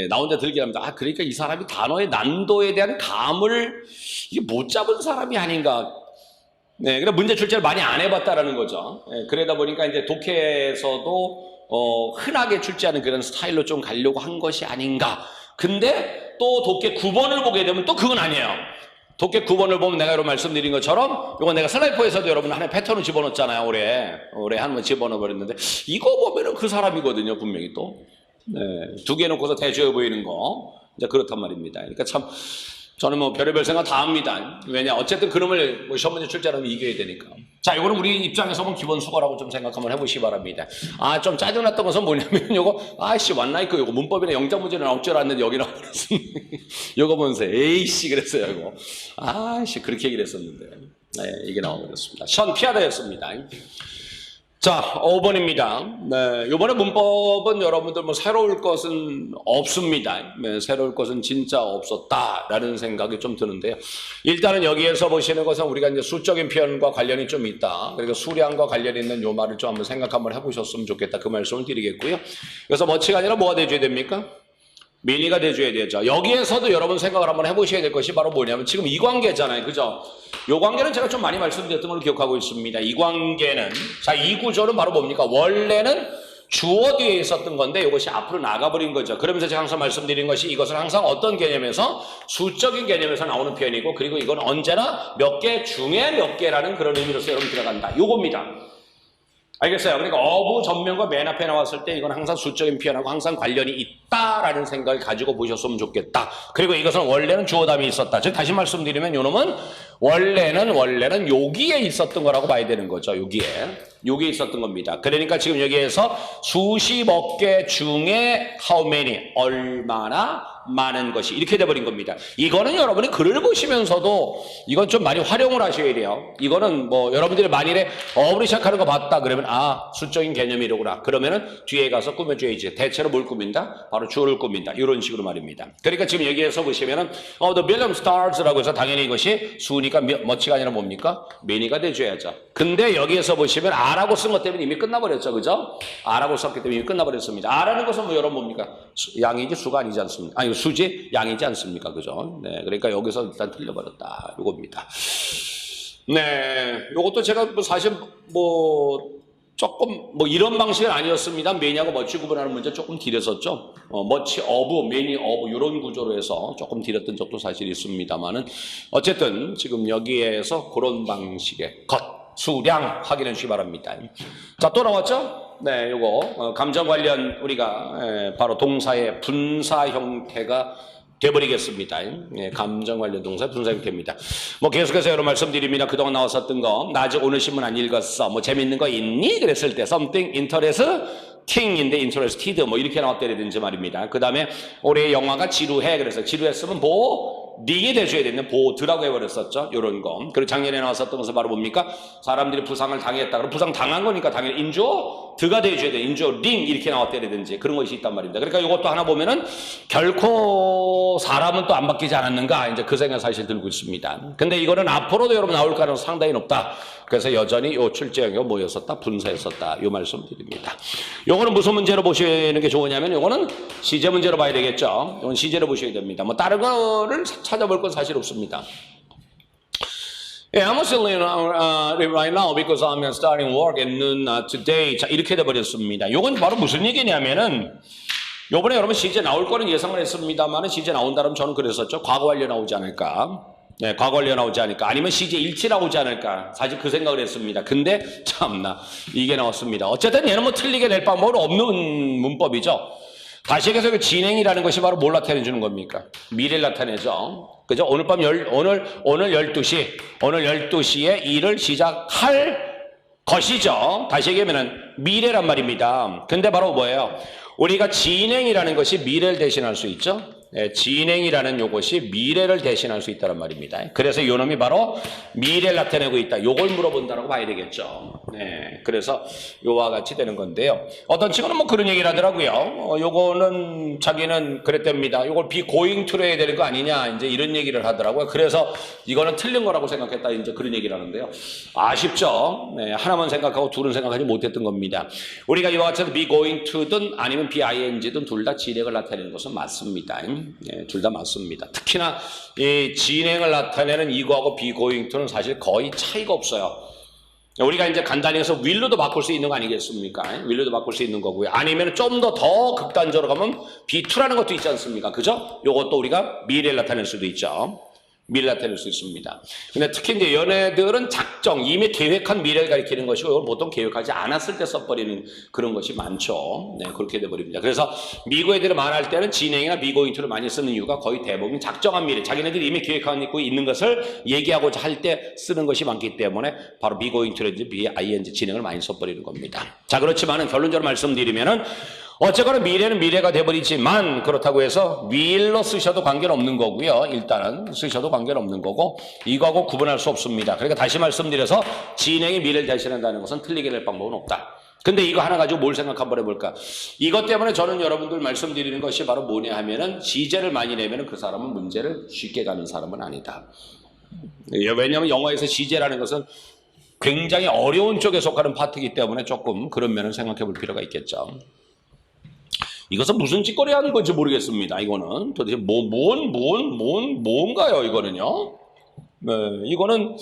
나 혼자 들긴 합니다. 그러니까 이 사람이 단어의 난도에 대한 감을 이게 못 잡은 사람이 아닌가. 그러니까 문제 출제를 많이 안 해봤다라는 거죠. 그러다 보니까 이제 독해에서도 흔하게 출제하는 그런 스타일로 좀 가려고 한 것이 아닌가. 근데 또 독해 9번을 보게 되면 또 그건 아니에요. 독해 9번을 보면 내가 여러분 말씀드린 것처럼 이건 내가 슬라이퍼에서도 여러분 하나의 패턴을 집어넣었잖아요. 올해 한 번 집어넣어버렸는데 이거 보면은 그 사람이거든요. 분명히 또. 두 개 놓고서 대조해 보이는 거. 이제 그렇단 말입니다. 그러니까 참 저는 뭐 별의별 생각 다 합니다. 왜냐 어쨌든 그놈을 뭐 시험 문제 출제하면 이겨야 되니까. 자, 이거는 우리 입장에서 보면 기본 수거라고 좀 생각 한번 해보시기 바랍니다. 아, 좀 짜증났던 것은 뭐냐면 요거 아이씨 완나이크 요거 문법이나 영장 문제는 나올 줄 알았는데 여기 나와버렸습니다. 요거 보면서 에이씨 그랬어요. 이거 아이씨 그렇게 얘기를 했었는데 네, 이게 나와버렸습니다. 션 피하다였습니다. 자, 5번입니다. 네, 이번에 문법은 여러분들 뭐 새로울 것은 없습니다. 네, 새로울 것은 진짜 없었다라는 생각이 좀 드는데요. 일단은 여기에서 보시는 것은 우리가 이제 수적인 표현과 관련이 좀 있다. 그리고 수량과 관련이 있는 요 말을 좀 한번 생각 한번 해보셨으면 좋겠다. 그 말씀을 드리겠고요. 그래서 뭐치가 아니라 뭐가 돼줘야 됩니까? 미니가 돼줘야 되죠. 여기에서도 여러분 생각을 한번 해보셔야 될 것이 바로 뭐냐면 지금 이 관계잖아요. 그죠? 이 관계는 제가 좀 많이 말씀드렸던 걸 기억하고 있습니다. 이 관계는 자, 이 구조는 바로 뭡니까? 원래는 주어 뒤에 있었던 건데 이것이 앞으로 나가버린 거죠. 그러면서 제가 항상 말씀드린 것이 이것은 항상 어떤 개념에서 수적인 개념에서 나오는 표현이고 그리고 이건 언제나 몇 개 중에 몇 개라는 그런 의미로서 여러분 들어간다. 요겁니다. 알겠어요? 그러니까 어부 전면과 맨 앞에 나왔을 때 이건 항상 수적인 표현하고 항상 관련이 있다라는 생각을 가지고 보셨으면 좋겠다. 그리고 이것은 원래는 주어담이 있었다. 즉 다시 말씀드리면 요놈은 원래는 여기에 있었던 거라고 봐야 되는 거죠. 여기에 있었던 겁니다. 그러니까 지금 여기에서 수십억 개 중에 how many 얼마나 많은 것이 이렇게 돼버린 겁니다. 이거는 여러분이 글을 보시면서도 이건 좀 많이 활용을 하셔야 돼요. 이거는 뭐 여러분들이 만일에 어부를 시작하는 거 봤다 그러면 아 수적인 개념이로구나. 그러면은 뒤에 가서 꾸며줘야지. 대체로 뭘 꾸민다? 바로 주어를 꾸민다. 이런 식으로 말입니다. 그러니까 지금 여기에서 보시면은 the million stars라고 해서 당연히 이것이 수니까 뭐치가 아니라 뭡니까? many가 돼줘야죠. 근데 여기에서 보시면 R라고 쓴 것 때문에 이미 끝나버렸죠. 그죠? R라고 썼기 때문에 이미 끝나버렸습니다. R라는 것은 뭐 여러분 뭡니까? 양이지 수가 아니지 않습니까? 아니 수지 양이지 않습니까? 그죠? 네, 그러니까 여기서 일단 틀려버렸다. 요겁니다. 네, 요것도 제가 뭐 사실 조금 이런 방식은 아니었습니다. 매니하고 멋지 구분하는 문제 조금 드렸었죠. 멋지 어부, 매니 어부 이런 구조로 해서 조금 드렸던 적도 사실 있습니다만은 어쨌든 지금 여기에서 그런 방식의 것 수량 확인해 주시기 바랍니다. 자, 또 나왔죠? 네, 요거 감정 관련 우리가 바로 동사의 분사 형태가 돼버리겠습니다. 예, 감정 관련 동사 분사 형태입니다. 뭐 계속해서 여러 말씀드립니다. 그동안 나왔었던 거, 나 아직 오늘 신문 안 읽었어. 뭐 재밌는 거 있니? 그랬을 때 something interesting인데 interested 뭐 이렇게 나왔다든지 말입니다. 그 다음에 올해 영화가 지루해. 그래서 지루했으면 링이 돼줘야 되는 보드라고 해버렸었죠. 요런 거. 그리고 작년에 나왔었던 것은 바로 뭡니까? 사람들이 부상을 당했다. 그럼 부상 당한 거니까 당연히 인조 드가 돼줘야 돼. 인조 링 이렇게 나왔다든지 그런 것이 있단 말입니다. 그러니까 이것도 하나 보면은 결코 사람은 또 안 바뀌지 않았는가 이제 그 생각 사실 들고 있습니다. 근데 이거는 앞으로도 여러분 나올 가능성이 상당히 높다. 그래서 여전히 요 출제형이 뭐였었다? 분사였었다. 요 말씀 드립니다. 요거는 무슨 문제로 보시는 게 좋으냐면 요거는 시제 문제로 봐야 되겠죠. 이건 시제로 보셔야 됩니다. 뭐 다른 거를 찾아볼 건 사실 없습니다. Yeah, I'm still right now because I'm starting work at noon today. 자, 이렇게 돼버렸습니다. 요건 바로 무슨 얘기냐면은 요번에 여러분 시제 나올 거는 예상을 했습니다만은 시제 나온다면 저는 그랬었죠. 과거 완료 나오지 않을까. 네, 과거 완료 나오지 않을까. 아니면 시제 일치 나오지 않을까. 사실 그 생각을 했습니다. 근데 참나 이게 나왔습니다. 어쨌든 얘는 뭐 틀리게 낼 방법은 없는 문법이죠. 다시 얘기해서 그 진행이라는 것이 바로 뭘 나타내 주는 겁니까? 미래를 나타내죠. 그죠? 오늘 밤 오늘 12시에 일을 시작할 것이죠. 다시 얘기하면은 미래란 말입니다. 근데 바로 뭐예요? 우리가 진행이라는 것이 미래를 대신할 수 있죠. 네, 진행이라는 요것이 미래를 대신할 수 있다는 말입니다. 그래서 요 놈이 바로 미래를 나타내고 있다. 요걸 물어본다라고 봐야 되겠죠. 네, 그래서 요와 같이 되는 건데요. 어떤 친구는 뭐 그런 얘기를 하더라고요. 요거는 자기는 그랬답니다. 요걸 be going to로 해야 되는 거 아니냐. 이제 이런 얘기를 하더라고요. 그래서 이거는 틀린 거라고 생각했다. 이제 그런 얘기를 하는데요. 아쉽죠. 네, 하나만 생각하고 둘은 생각하지 못했던 겁니다. 우리가 이와 같이 be going to든 아니면 be ing든 둘 다 진행을 나타내는 것은 맞습니다. 네, 둘 다 맞습니다. 특히나 이 진행을 나타내는 이거하고 be going to는 사실 거의 차이가 없어요. 우리가 이제 간단히 해서 will로도 바꿀 수 있는 거 아니겠습니까? will로도 바꿀 수 있는 거고요. 아니면 좀 더 극단적으로 가면 be to라는 것도 있지 않습니까? 그죠? 요것도 우리가 미래를 나타낼 수도 있죠. 미래를 나타낼 수 있습니다. 근데 특히 이제 연애들은 작정, 이미 계획한 미래를 가리키는 것이고, 이걸 보통 계획하지 않았을 때 써버리는 그런 것이 많죠. 네, 그렇게 돼버립니다. 그래서 미고 애들이 말할 때는 진행이나 미고인투를 많이 쓰는 이유가 거의 대부분 작정한 미래, 자기네들이 이미 계획하고 있는 것을 얘기하고자 할 때 쓰는 것이 많기 때문에 바로 미고인투라든지 ing 진행을 많이 써버리는 겁니다. 자, 그렇지만은 결론적으로 말씀드리면은 어쨌거나 미래는 미래가 돼버리지만 그렇다고 해서 will로 쓰셔도 관계는 없는 거고요. 일단은 쓰셔도 관계는 없는 거고 이거하고 구분할 수 없습니다. 그러니까 다시 말씀드려서 진행이 미래를 대신한다는 것은 틀리게 될 방법은 없다. 근데 이거 하나 가지고 뭘 생각 한번 해볼까? 이것 때문에 저는 여러분들 말씀드리는 것이 바로 뭐냐 하면은 지제를 많이 내면은 그 사람은 문제를 쉽게 가는 사람은 아니다. 왜냐하면 영어에서 지제라는 것은 굉장히 어려운 쪽에 속하는 파트이기 때문에 조금 그런 면을 생각해 볼 필요가 있겠죠. 이것은 무슨 짓거리 하는 건지 모르겠습니다. 이거는 도대체 뭔가요? 이거는요. 네, 이거는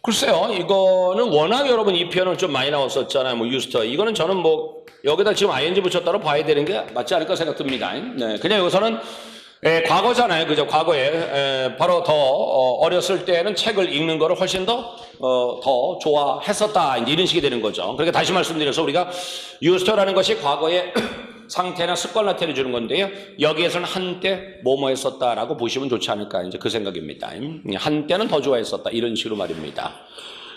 글쎄요. 이거는 워낙 여러분 이 표현은 좀 많이 나왔었잖아요. 뭐 유스터. 이거는 저는 뭐 여기다 지금 ing 붙였다고 봐야 되는 게 맞지 않을까 생각됩니다. 네, 그냥 여기서는 과거잖아요. 그죠? 과거에 바로 더 어렸을 때는 책을 읽는 거를 훨씬 더 좋아했었다. 이런 식이 되는 거죠. 그러니까 다시 말씀드려서 우리가 유스터라는 것이 과거에 상태나 습관을 나타내 주는 건데요. 여기에서는 한때 뭐뭐 했었다라고 보시면 좋지 않을까 이제 그 생각입니다. 한때는 더 좋아했었다 이런 식으로 말입니다.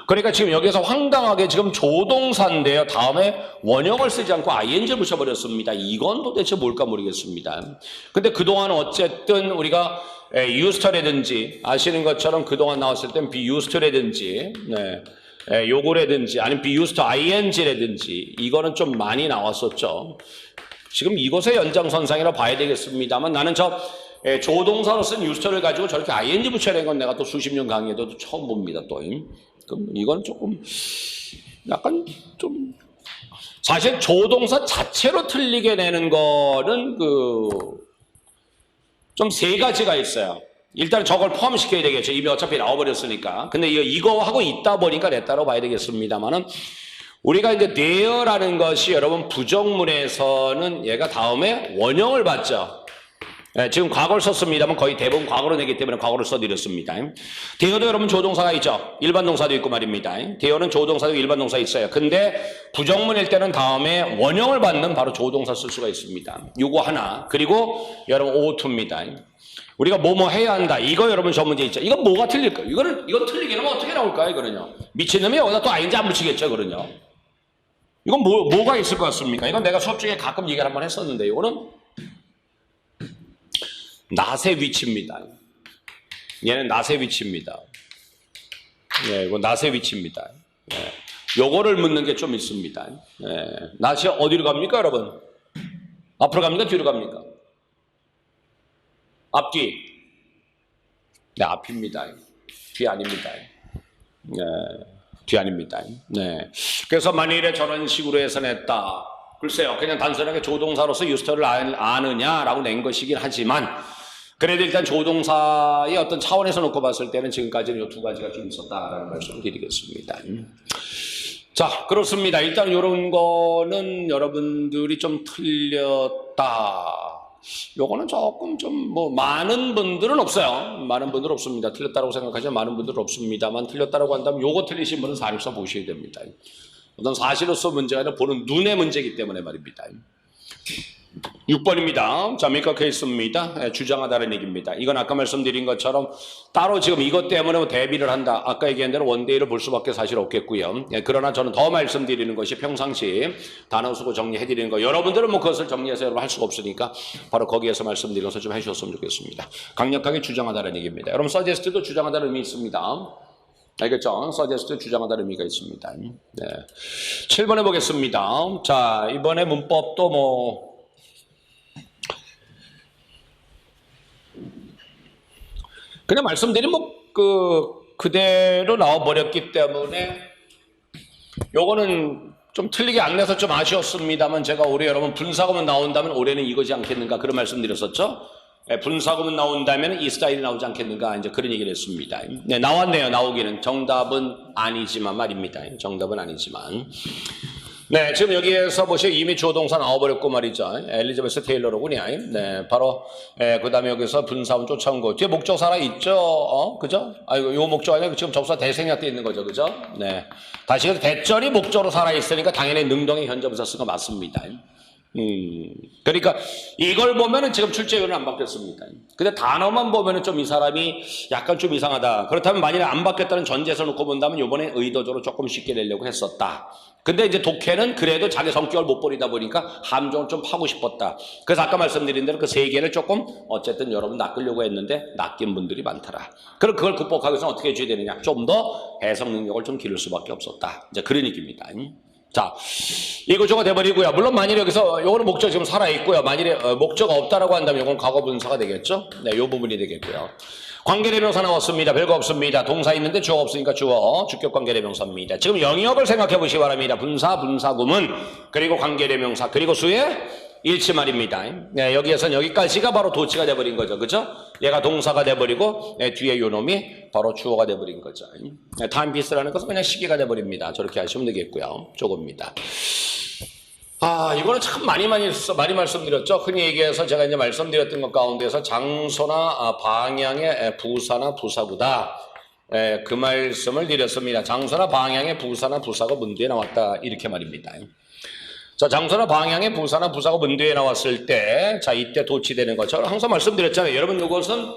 그러니까 지금 여기서 황당하게 지금 조동사인데요. 다음에 원형을 쓰지 않고 ing를 붙여버렸습니다. 이건 도대체 뭘까 모르겠습니다. 근데 그동안 어쨌든 우리가 used라든지 아시는 것처럼 그동안 나왔을 땐 be used라든지 요거라든지 아니면 be used ing라든지 이거는 좀 많이 나왔었죠. 지금 이것의 연장선상이라 봐야 되겠습니다만 나는 조동사로 쓴 used를 가지고 저렇게 ing 붙여야 되는 건 내가 또 수십 년 강의에도 처음 봅니다. 또 그럼 이건 조금 약간 좀 사실 조동사 자체로 틀리게 내는 거는 좀 세 가지가 있어요. 일단 저걸 포함시켜야 되겠죠. 이미 어차피 나와버렸으니까. 근데 이거 하고 있다 보니까 냈다고 봐야 되겠습니다만은 우리가 이제 there라는 것이 여러분 부정문에서는 얘가 다음에 원형을 받죠. 지금 과거를 썼습니다만 거의 대부분 과거로 내기 때문에 과거를 써드렸습니다. there도 여러분 조동사가 있죠. 일반 동사도 있고 말입니다. there는 조동사도 일반 동사 있어요. 근데 부정문일 때는 다음에 원형을 받는 바로 조동사 쓸 수가 있습니다. 요거 하나. 그리고 여러분 oughto입니다. 우리가 뭐뭐 해야 한다. 이거 여러분 저 문제 있죠. 이건 뭐가 틀릴까요? 이건 틀리게 하면 어떻게 나올까요? 이거는요. 미친놈이 여기다 또 ing 안 붙이겠죠. 그러냐. 이건 뭐가 있을 것 같습니까? 이건 내가 수업 중에 가끔 얘기를 한번 했었는데 이거는 낫의 위치입니다. 얘는 낫의 위치입니다. 이거 낫의 위치입니다. 요거를 묻는 게 좀 있습니다. 낫이 어디로 갑니까, 여러분? 앞으로 갑니까? 뒤로 갑니까? 앞뒤. 네, 앞입니다. 뒤 아닙니다. 뒤 아닙니다. 그래서 만일에 저런 식으로 해서 냈다. 글쎄요, 그냥 단순하게 조동사로서 유스터를 아느냐라고 낸 것이긴 하지만 그래도 일단 조동사의 어떤 차원에서 놓고 봤을 때는 지금까지는 이 두 가지가 좀 있었다라는 말씀을 드리겠습니다. 자, 그렇습니다. 일단 이런 거는 여러분들이 좀 틀렸다. 요거는 조금 많은 분들은 없어요. 많은 분들은 없습니다. 틀렸다고 생각하지만 많은 분들은 없습니다만 틀렸다고 한다면 요거 틀리신 분은 사립사 보셔야 됩니다. 어떤 사실로서 문제가 아니라 보는 눈의 문제이기 때문에 말입니다. 6번입니다. 자, 메이커 케이스입니다. 주장하다는 얘기입니다. 이건 아까 말씀드린 것처럼 따로 지금 이것 때문에 대비를 한다. 아까 얘기한 대로 원데이를 볼 수밖에 사실 없겠고요. 그러나 저는 더 말씀드리는 것이 평상시 단어 수고 정리해드리는 거. 여러분들은 그것을 정리해서 여러분 할 수가 없으니까 바로 거기에서 말씀드려서 좀 해주셨으면 좋겠습니다. 강력하게 주장하다는 얘기입니다. 여러분 서제스트도 주장하다는 의미 있습니다. 알겠죠? 서제스트 주장하다는 의미가 있습니다. 7번에 보겠습니다. 자, 이번에 문법도 그냥 말씀드린 그대로 나와버렸기 때문에 요거는 좀 틀리게 안 내서 좀 아쉬웠습니다만 제가 올해 여러분 분사구문 나온다면 올해는 이거지 않겠는가 그런 말씀 드렸었죠. 분사구문 나온다면 이 스타일이 나오지 않겠는가 이제 그런 얘기를 했습니다. 나왔네요. 나오기는. 정답은 아니지만 말입니다. 정답은 아니지만. 네, 지금 여기에서 보시면 이미 주어 동사 나와버렸고 말이죠. 엘리자베스 테일러로군요. 네, 바로 그 다음에 여기서 분사문 쫓아온 거. 뒤에 목적 살아 있죠? 그죠? 아이고, 요 목적 아니라 지금 접수가 대생략 돼 있는 거죠, 그죠? 네, 다시 해서 대절이 목적으로 살아 있으니까 당연히 능동의 현재분사 쓴 거 맞습니다. 그러니까 이걸 보면은 지금 출제율은 안 바뀌었습니다. 근데 단어만 보면은 좀 이 사람이 약간 좀 이상하다. 그렇다면 만약에 안 바뀌었다는 전제에서 놓고 본다면 이번에 의도적으로 조금 쉽게 내려고 했었다. 근데 이제 독해는 그래도 자기 성격을 못 버리다 보니까 함정을 좀 파고 싶었다. 그래서 아까 말씀드린 대로 그 세 개를 조금 어쨌든 여러분 낚으려고 했는데 낚인 분들이 많더라. 그럼 그걸 극복하기 위해서 어떻게 해줘야 되느냐? 좀 더 해석 능력을 좀 기를 수밖에 없었다. 이제 그런 얘기입니다. 자, 이거 저거 돼버리고요. 물론 만일에 여기서 요거는 목적 지금 살아있고요. 만일에 목적 없다라고 한다면 요건 과거 분사가 되겠죠. 네, 요 부분이 되겠고요. 관계대명사 나왔습니다. 별거 없습니다. 동사 있는데 주어 없으니까 주어, 주격 관계대명사입니다. 지금 영역을 생각해 보시기 바랍니다. 분사, 분사구문, 그리고 관계대명사, 그리고 수의 일치 말입니다. 네, 여기에선 여기까지가 바로 도치가 돼버린 거죠. 그죠? 얘가 동사가 돼버리고 뒤에 요 놈이 바로 주어가 돼버린 거죠. 네, 타임피스라는 것은 그냥 시계가 돼버립니다. 저렇게 하시면 되겠고요. 저겁니다. 이거는 참 많이 말씀드렸죠. 흔히 얘기해서 제가 이제 말씀드렸던 것 가운데서 장소나 방향의 부사나 부사구다. 그 말씀을 드렸습니다. 장소나 방향의 부사나 부사가 문제에 나왔다. 이렇게 말입니다. 자, 장소나 방향의 부사나 부사가 문제에 나왔을 때, 자, 이때 도치되는 것. 제가 항상 말씀드렸잖아요. 여러분, 이것은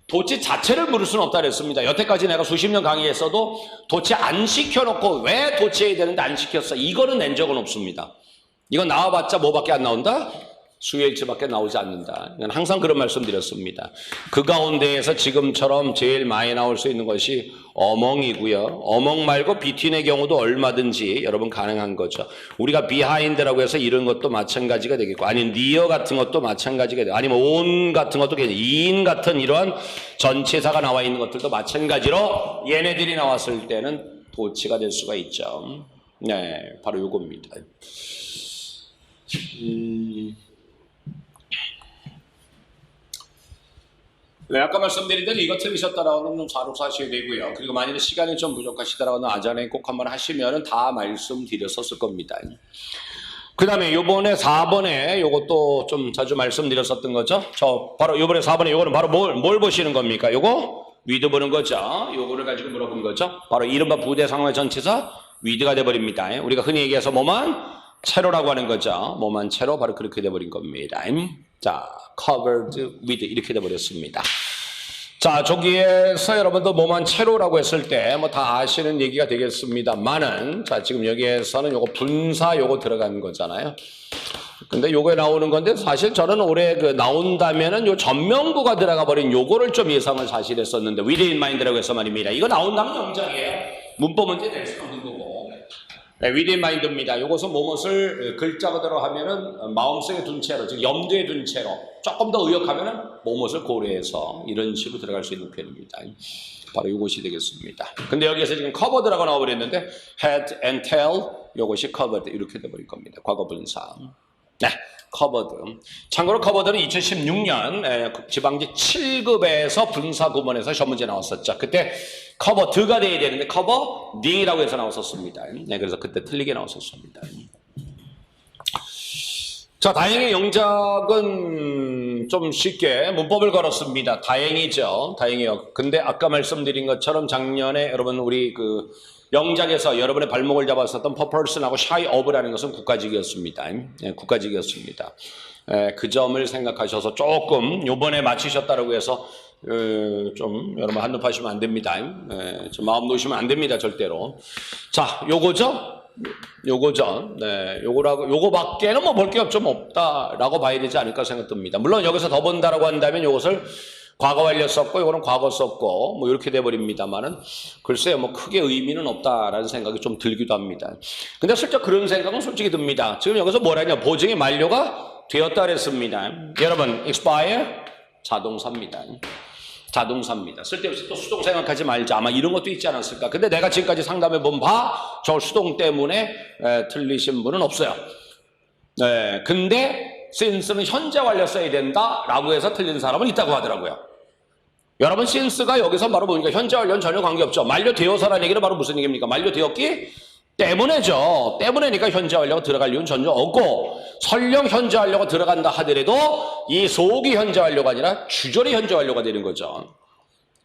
도치 자체를 물을 수는 없다 그랬습니다. 여태까지 내가 수십 년 강의했어도 도치 안 시켜놓고 왜 도치해야 되는데 안 시켰어? 이거는 낸 적은 없습니다. 이건 나와봤자 뭐밖에 안 나온다? 수일치밖에 나오지 않는다. 이건 항상 그런 말씀 드렸습니다. 그 가운데에서 지금처럼 제일 많이 나올 수 있는 것이 어멍이고요. 어멍 말고 between의 경우도 얼마든지 여러분 가능한 거죠. 우리가 behind라고 해서 이런 것도 마찬가지가 되겠고, 아니면 near 같은 것도 마찬가지가 되고, 아니면 on 같은 것도 in 같은 이러한 전치사가 나와 있는 것들도 마찬가지로 얘네들이 나왔을 때는 도치가 될 수가 있죠. 네, 바로 요겁니다. 네, 아까 말씀드린 대로 이거 틀리셨다라고는 좀 사록사셔야 되고요. 그리고 만약에 시간이 좀 부족하시다라고는 아전에 꼭 한번 하시면은 다 말씀드렸었을 겁니다. 그 다음에 요번에 4번에 요것도 좀 자주 말씀드렸었던 거죠. 바로 요번에 4번에 요거는 바로 뭘 보시는 겁니까? 요거 위드 보는 거죠. 요거를 가지고 물어본 거죠. 바로 이른바 부대 상황의 전치사 위드가 돼버립니다. 우리가 흔히 얘기해서 뭐만 채로라고 하는 거죠. 뭐만 채로 바로 그렇게 돼버린 겁니다. 자, covered with 이렇게 돼버렸습니다. 자, 저기에서 여러분도 뭐만 채로라고 했을 때 뭐 다 아시는 얘기가 되겠습니다만은, 자, 지금 여기에서는 요거 분사 요거 들어간 거잖아요. 근데 요거에 나오는 건데 사실 저는 올해 그 나온다면은 요 전명구가 들어가 버린 요거를 좀 예상을 사실 했었는데 with in mind라고 해서 말입니다. 이거 나온다면 영장이에요. 문법 문제 될 수 없는 거고. 네, with in mind입니다. 요것은 뭐뭇을 글자 그대로 하면은 마음속에 둔 채로, 즉 염두에 둔 채로, 조금 더 의역하면은 뭐뭇을 고려해서 이런 식으로 들어갈 수 있는 표현입니다. 바로 이것이 되겠습니다. 근데 여기에서 지금 covered라고 나와버렸는데 head and tail 요것이 covered 이렇게 돼버릴 겁니다. 과거 분사. 네, covered. 참고로 covered는 2016년 지방지 7급에서 분사 구문에서 시험 문제 나왔었죠. 그때 covered가 돼야 되는데 covered라고 해서 나왔었습니다. 네, 그래서 그때 틀리게 나왔었습니다. 자, 다행히 영작은 좀 쉽게 문법을 걸었습니다. 다행이죠. 다행이요. 근데 아까 말씀드린 것처럼 작년에 여러분 우리 그 영작에서 여러분의 발목을 잡았었던 purpose하고 shy of라는 것은 국가직이었습니다. 네, 국가직이었습니다. 그 점을 생각하셔서 조금 요번에 맞추셨다고 해서 좀 여러분 한눈 파시면 안 됩니다. 좀 마음 놓으시면 안 됩니다. 절대로. 자, 요거죠? 네, 요거밖에는 뭐 볼 게 좀 없다라고 봐야 되지 않을까 생각됩니다. 물론 여기서 더 본다라고 한다면 요것을 과거 완료 썼고 요거는 과거 썼고 뭐 이렇게 돼버립니다만은 글쎄요 뭐 크게 의미는 없다라는 생각이 좀 들기도 합니다. 근데 슬쩍 그런 생각은 솔직히 듭니다. 지금 여기서 뭐라냐 보증이 만료가 되었다 그랬습니다. 여러분 expire 자동사입니다. 자동사입니다. 쓸데없이 또 수동 생각하지 말자. 아마 이런 것도 있지 않았을까. 근데 내가 지금까지 상담해 본 바 저 수동 때문에 틀리신 분은 없어요. 네, 근데 since는 현재 완료 써야 된다라고 해서 틀린 사람은 있다고 하더라고요. 여러분 since가 여기서 바로 보니까 현재 완료는 전혀 관계없죠. 만료되어서라는 얘기는 바로 무슨 얘기입니까? 만료되었기 때문에죠. 때문에니까 현재 완료가 들어갈 이유는 전혀 없고, 설령 현재 완료가 들어간다 하더라도 이 속이 현재 완료가 아니라 주절이 현재 완료가 되는 거죠.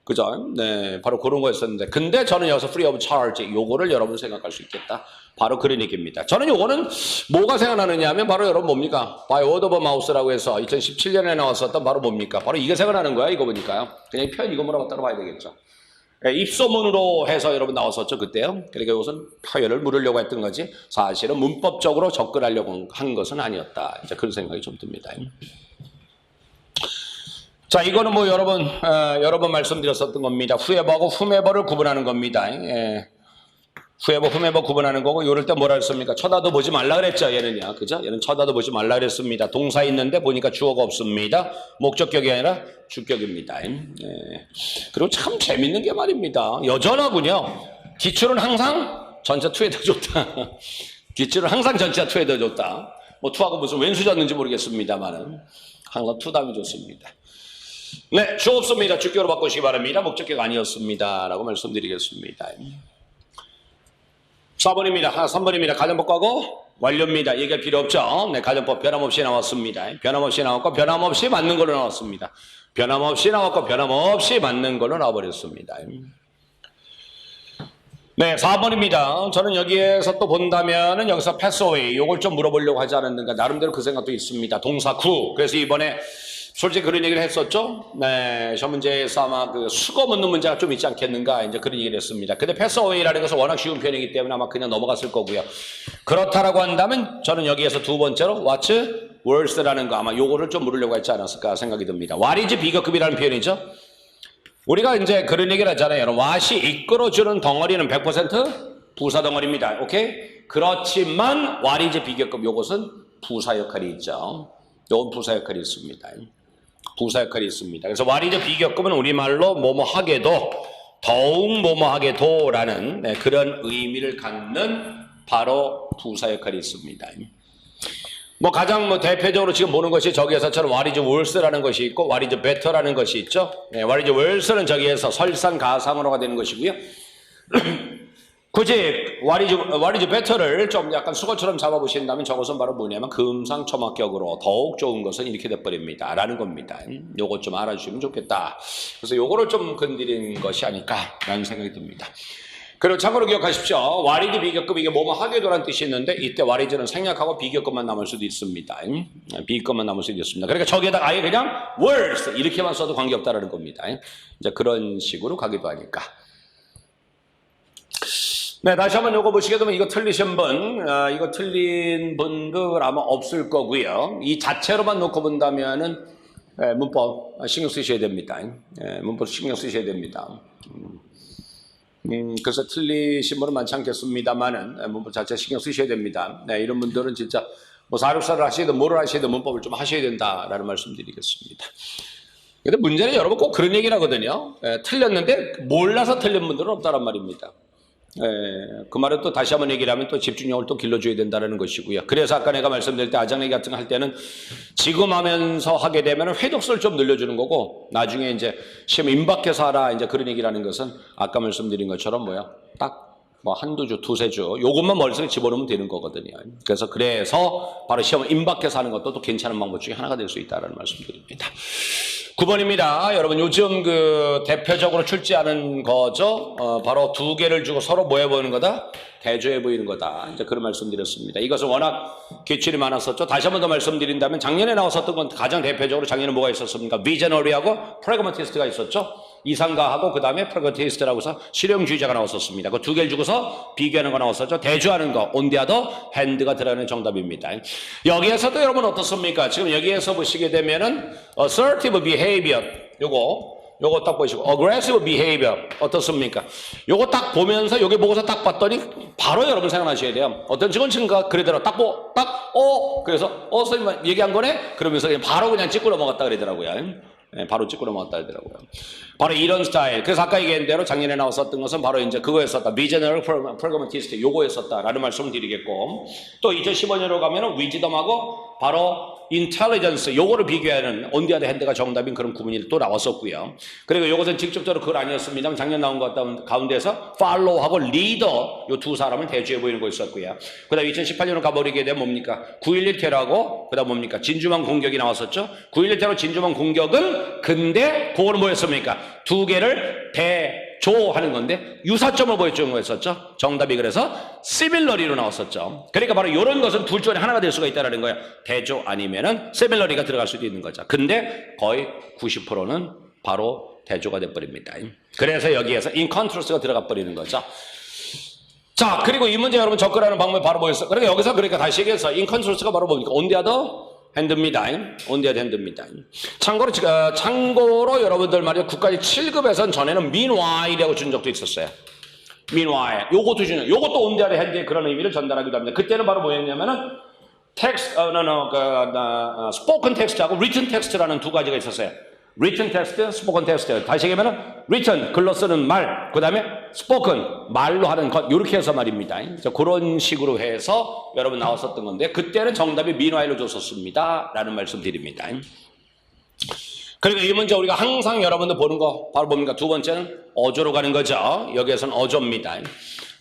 그죠? 네, 바로 그런 거였었는데, 근데 저는 여기서 free of charge 요거를 여러분 생각할 수 있겠다. 바로 그런 얘기입니다. 저는 요거는 뭐가 생각나느냐 하면 바로 여러분 뭡니까? By word of mouth라고 해서 2017년에 나왔었던 바로 뭡니까? 바로 이게 생각나는 거야. 이거 보니까요. 그냥 표현 이거 뭐라고 따라봐야 되겠죠. 네, 입소문으로 해서 여러분 나왔었죠. 그때요. 그러니까 이것은 표현을 물으려고 했던 거지 사실은 문법적으로 접근하려고 한 것은 아니었다. 이제 그런 생각이 좀 듭니다. 자, 이거는 뭐 여러 번 말씀드렸었던 겁니다. whoever하고 whomever를 구분하는 겁니다. whoever, whomever 구분하는 거고, 이럴 때 뭐라 했습니까? 쳐다도 보지 말라 그랬죠, 얘는요. 그죠? 얘는 쳐다도 보지 말라 그랬습니다. 동사 있는데 보니까 주어가 없습니다. 목적격이 아니라 주격입니다. 그리고 참 재밌는 게 말입니다. 여전하군요. 기출은 항상 전체 투에 더 좋다. 기출은 항상 전체 투에 더 좋다. 뭐 투하고 무슨 왼수 졌는지 모르겠습니다만은 항상 투담이 좋습니다. 네, 주어 없습니다. 주격으로 바꾸시기 바랍니다. 목적격 아니었습니다. 라고 말씀드리겠습니다. 4번입니다. 3번입니다. 가정법하고 완료입니다. 얘기할 필요 없죠. 네, 가정법 변함없이 나왔습니다. 변함없이 나왔고 변함없이 맞는 걸로 나왔습니다. 변함없이 나왔고 변함없이 맞는 걸로 나와버렸습니다. 네, 4번입니다. 저는 여기에서 또 본다면은 여기서 pass away 요걸 좀 물어보려고 하지 않았는가. 나름대로 그 생각도 있습니다. 동사 구. 그래서 이번에 솔직히 그런 얘기를 했었죠. 네, 저 문제에서 아마 그 수거 묻는 문제가 좀 있지 않겠는가 이제 그런 얘기를 했습니다. 근데 pass away라는 것은 워낙 쉬운 표현이기 때문에 아마 그냥 넘어갔을 거고요. 그렇다라고 한다면 저는 여기에서 두 번째로 what's worse라는 거 아마 요거를 좀 물으려고 했지 않았을까 생각이 듭니다. what is 비교급이라는 표현이죠. 우리가 이제 그런 얘기를 하잖아요. 여러분, what이 이끌어주는 덩어리는 100% 부사 덩어리입니다. 오케이? 그렇지만 what is 비교급 요것은 부사 역할이 있죠. 요건 부사 역할이 있습니다. 부사 역할이 있습니다. 그래서 what is 비교급은 우리말로 뭐뭐 하게도 더욱 뭐뭐 하게도라는 네, 그런 의미를 갖는 바로 부사 역할이 있습니다. 뭐 가장 대표적으로 지금 보는 것이 저기에서처럼 what is worse라는 것이 있고 what is better라는 것이 있죠. 네, what is worse는 저기에서 설상가상으로가 되는 것이고요. 굳이 what is better를 좀 약간 수거처럼 잡아보신다면 저것은 바로 뭐냐면 금상첨화격으로 더욱 좋은 것은 이렇게 돼버립니다 라는 겁니다. 요것 좀 알아주시면 좋겠다. 그래서 요거를 좀 건드린 것이 아닐까라는 생각이 듭니다. 그리고 참고로 기억하십시오. what is 비교급 이게 뭐뭐 하게도라는 뜻이 있는데 이때 what is는 생략하고 비교급만 남을 수도 있습니다. 비교급만 남을 수도 있습니다. 그러니까 저기에다 아예 그냥 worse 이렇게만 써도 관계없다라는 겁니다. 이제 그런 식으로 가기도 하니까. 네, 다시 한번 요거 보시게 되면 이거 틀리신 분, 이거 틀린 분들 아마 없을 거고요. 이 자체로만 놓고 본다면은 문법 신경 쓰셔야 됩니다. 문법 신경 쓰셔야 됩니다. 그래서 틀리신 분은 많지 않겠습니다만은 문법 자체 신경 쓰셔야 됩니다. 네, 이런 분들은 진짜 뭐 사립사를 하시든 뭐를 하시든 문법을 좀 하셔야 된다라는 말씀드리겠습니다. 근데 문제는 여러분 꼭 그런 얘기를 하거든요. 틀렸는데 몰라서 틀린 분들은 없다란 말입니다. 그 말은 또 다시 한번 얘기를 하면 또 집중력을 또 길러줘야 된다는 것이고요. 그래서 아까 내가 말씀드릴 때 아장내기 같은 거 할 때는 지금 하면서 하게 되면 회독수를 좀 늘려주는 거고 나중에 이제 시험 임박해서 하라 이제 그런 얘기를 하는 것은 아까 말씀드린 것처럼 딱 뭐 한두 주, 두세 주 요것만 머릿속에 집어넣으면 되는 거거든요. 그래서 바로 시험을 임박해서 하는 것도 또 괜찮은 방법 중에 하나가 될 수 있다는 말씀드립니다. 9번입니다. 여러분 요즘 그 대표적으로 출제하는 거죠. 바로 두 개를 주고 서로 뭐 해보이는 거다? 대조해 보이는 거다. 이제 그런 말씀드렸습니다. 이것은 워낙 기출이 많았었죠. 다시 한 번 더 말씀드린다면 작년에 나왔었던 건 가장 대표적으로 작년에 뭐가 있었습니까? 비저너리하고 프래그마티스트가 있었죠. 이상가하고 그 다음에 프래그마티스트라고 해서 실용주의자가 나왔었습니다. 그 두 개를 주고서 비교하는 거 나왔었죠. 대조하는 거, on the other hand가 들어가는 정답입니다. 여기에서도 여러분 어떻습니까? 지금 여기에서 보시게 되면은 assertive behavior 요거 딱 보시고 aggressive behavior 어떻습니까? 요거 딱 보면서 여기 보고서 딱 봤더니 바로 여러분 생각나셔야 돼요. 어떤 직원친가 그러더라고 그래서 선생님 얘기한 거네? 그러면서 그냥 바로 그냥 찍고 넘어갔다 그러더라고요. 네, 바로 찍고 넘어갔다 하더라고요. 바로 이런 스타일. 그래서 아까 얘기한 대로 작년에 나왔었던 것은 바로 이제 그거였었다. 비저너리 프래그마티스트 요거였었다라는 말씀을 드리겠고 또 2015년으로 가면은 위즈덤하고 바로 intelligence 요거를 비교하는 on the other hand가 정답인 그런 구문이 또 나왔었고요. 그리고 요것은 직접적으로 그건 아니었습니다만 작년 나온 것 가운데서 follow하고 leader 요 두 사람을 대조해 보이는 거 있었고요. 그 다음 2018년으로 가버리게 되면 뭡니까? 9.11 테러하고 그 다음 뭡니까? 진주만 공격이 나왔었죠. 9.11 테러 진주만 공격은 근데 그거는 뭐였습니까? 두 개를 대조하는 건데 유사점을 보여주는 거였었죠. 정답이 그래서 similarly로 나왔었죠. 그러니까 바로 이런 것은 둘 중에 하나가 될 수가 있다는 거예요. 대조 아니면은 similarly가 들어갈 수도 있는 거죠. 근데 거의 90%는 바로 대조가 돼버립니다. 그래서 여기에서 in contrast가 들어가 버리는 거죠. 자, 그리고 이 문제 여러분 접근하는 방법이 바로 뭐였어요? 그러니까 여기서 그러니까 다시 얘기해서 in contrast가 바로 뭡니까? on the other hand입니다. on the other hand입니다. 참고로 여러분들 말이죠. 국가지 7급에선 전에는 meanwhile이라고 준 적도 있었어요. meanwhile. 요것도 주는, 요것도 on the other hand의 그런 의미를 전달하기도 합니다. 그때는 바로 뭐였냐면은 text, spoken text하고 written text라는 두 가지가 있었어요. written text, spoken text. 다시 얘기하면은 written, 글로 쓰는 말, 그 다음에 spoken, 말로 하는 것, 이렇게 해서 말입니다. 그런 식으로 해서 여러분 나왔었던 건데 그때는 정답이 meanwhile로 줬었습니다. 라는 말씀 드립니다. 그리고 이 문제 우리가 항상 여러분들 보는 거 바로 뭡니까? 두 번째는 어조로 가는 거죠. 여기에서는 어조입니다.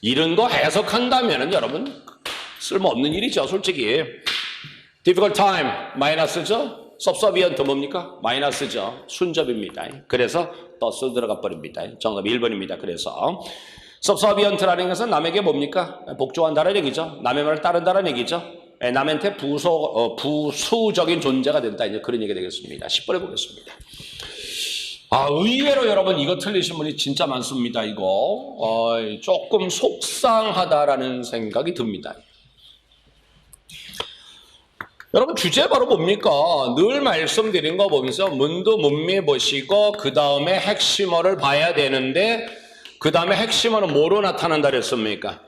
이런 거 해석한다면은 여러분 쓸모없는 일이죠. 솔직히 difficult time 마이너스죠. subservient 뭡니까? 마이너스죠. 순접입니다. 그래서 덧을 들어가 버립니다. 정답이 1번입니다. 그래서 subservient라는 것은 남에게 뭡니까? 복종한다는 얘기죠. 남의 말을 따른다는 얘기죠. 남한테 부수적인 존재가 된다. 이제 그런 얘기가 되겠습니다. 10번에 보겠습니다. 아, 의외로 여러분 이거 틀리신 분이 진짜 많습니다. 이거 조금 속상하다라는 생각이 듭니다. 여러분 주제 바로 뭡니까? 늘 말씀드린 거 보면서 문도 문미 보시고 그 다음에 핵심어를 봐야 되는데 그 다음에 핵심어는 뭐로 나타난다 그랬습니까?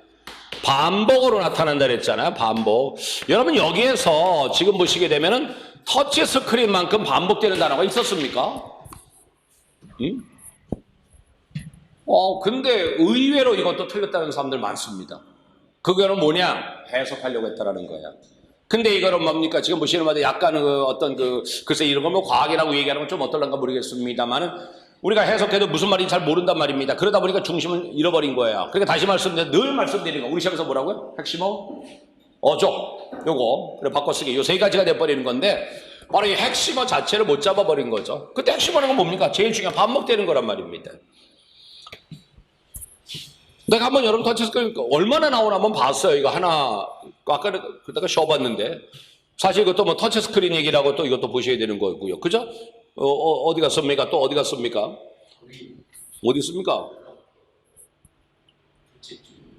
반복으로 나타난다 그랬잖아요. 반복. 여러분 여기에서 지금 보시게 되면은 터치 스크린만큼 반복되는 단어가 있었습니까? 응? 근데 의외로 이것도 틀렸다는 사람들 많습니다. 그거는 뭐냐? 해석하려고 했다라는 거야. 근데 이거는 뭡니까? 지금 보시는 바도 약간 글쎄 이런 거 뭐 과학이라고 얘기하는 건 좀 어떨란가 모르겠습니다만은 우리가 해석해도 무슨 말인지 잘 모른단 말입니다. 그러다 보니까 중심을 잃어버린 거예요. 그러니까 다시 늘 말씀드리는 거. 우리 시험에서 뭐라고요? 핵심어? 어조. 요거. 그래 바꿔쓰기. 요 세 가지가 돼버리는 건데 바로 이 핵심어 자체를 못 잡아버린 거죠. 그때 핵심어는 건 뭡니까? 제일 중요한 반복되는 거란 말입니다. 내가 한번 여러분 터치 스크린 얼마나 나오나 한번 봤어요. 이거 하나 아까 그때가 쉬어봤는데 사실 이것도 뭐 터치 스크린 얘기라고 또 이것도 보셔야 되는 거고요. 그죠? 어디 갔습니까? 또 어디 갔습니까? 어디 있습니까?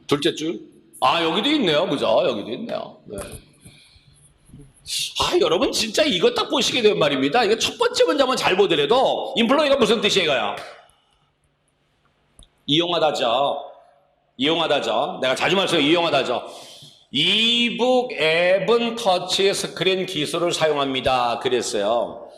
둘째 줄? 아 여기도 있네요. 그죠? 여기도 있네요. 네. 아 여러분 진짜 이거 딱 보시게 되면 말입니다. 이거 첫 번째 문장만 잘 보더라도 인플로이가 무슨 뜻이에요? 이용하다죠. 이용하다죠. 내가 자주 말씀해요. 이용하다죠. 이북 앱은 터치 스크린 기술을 사용합니다. 그랬어요.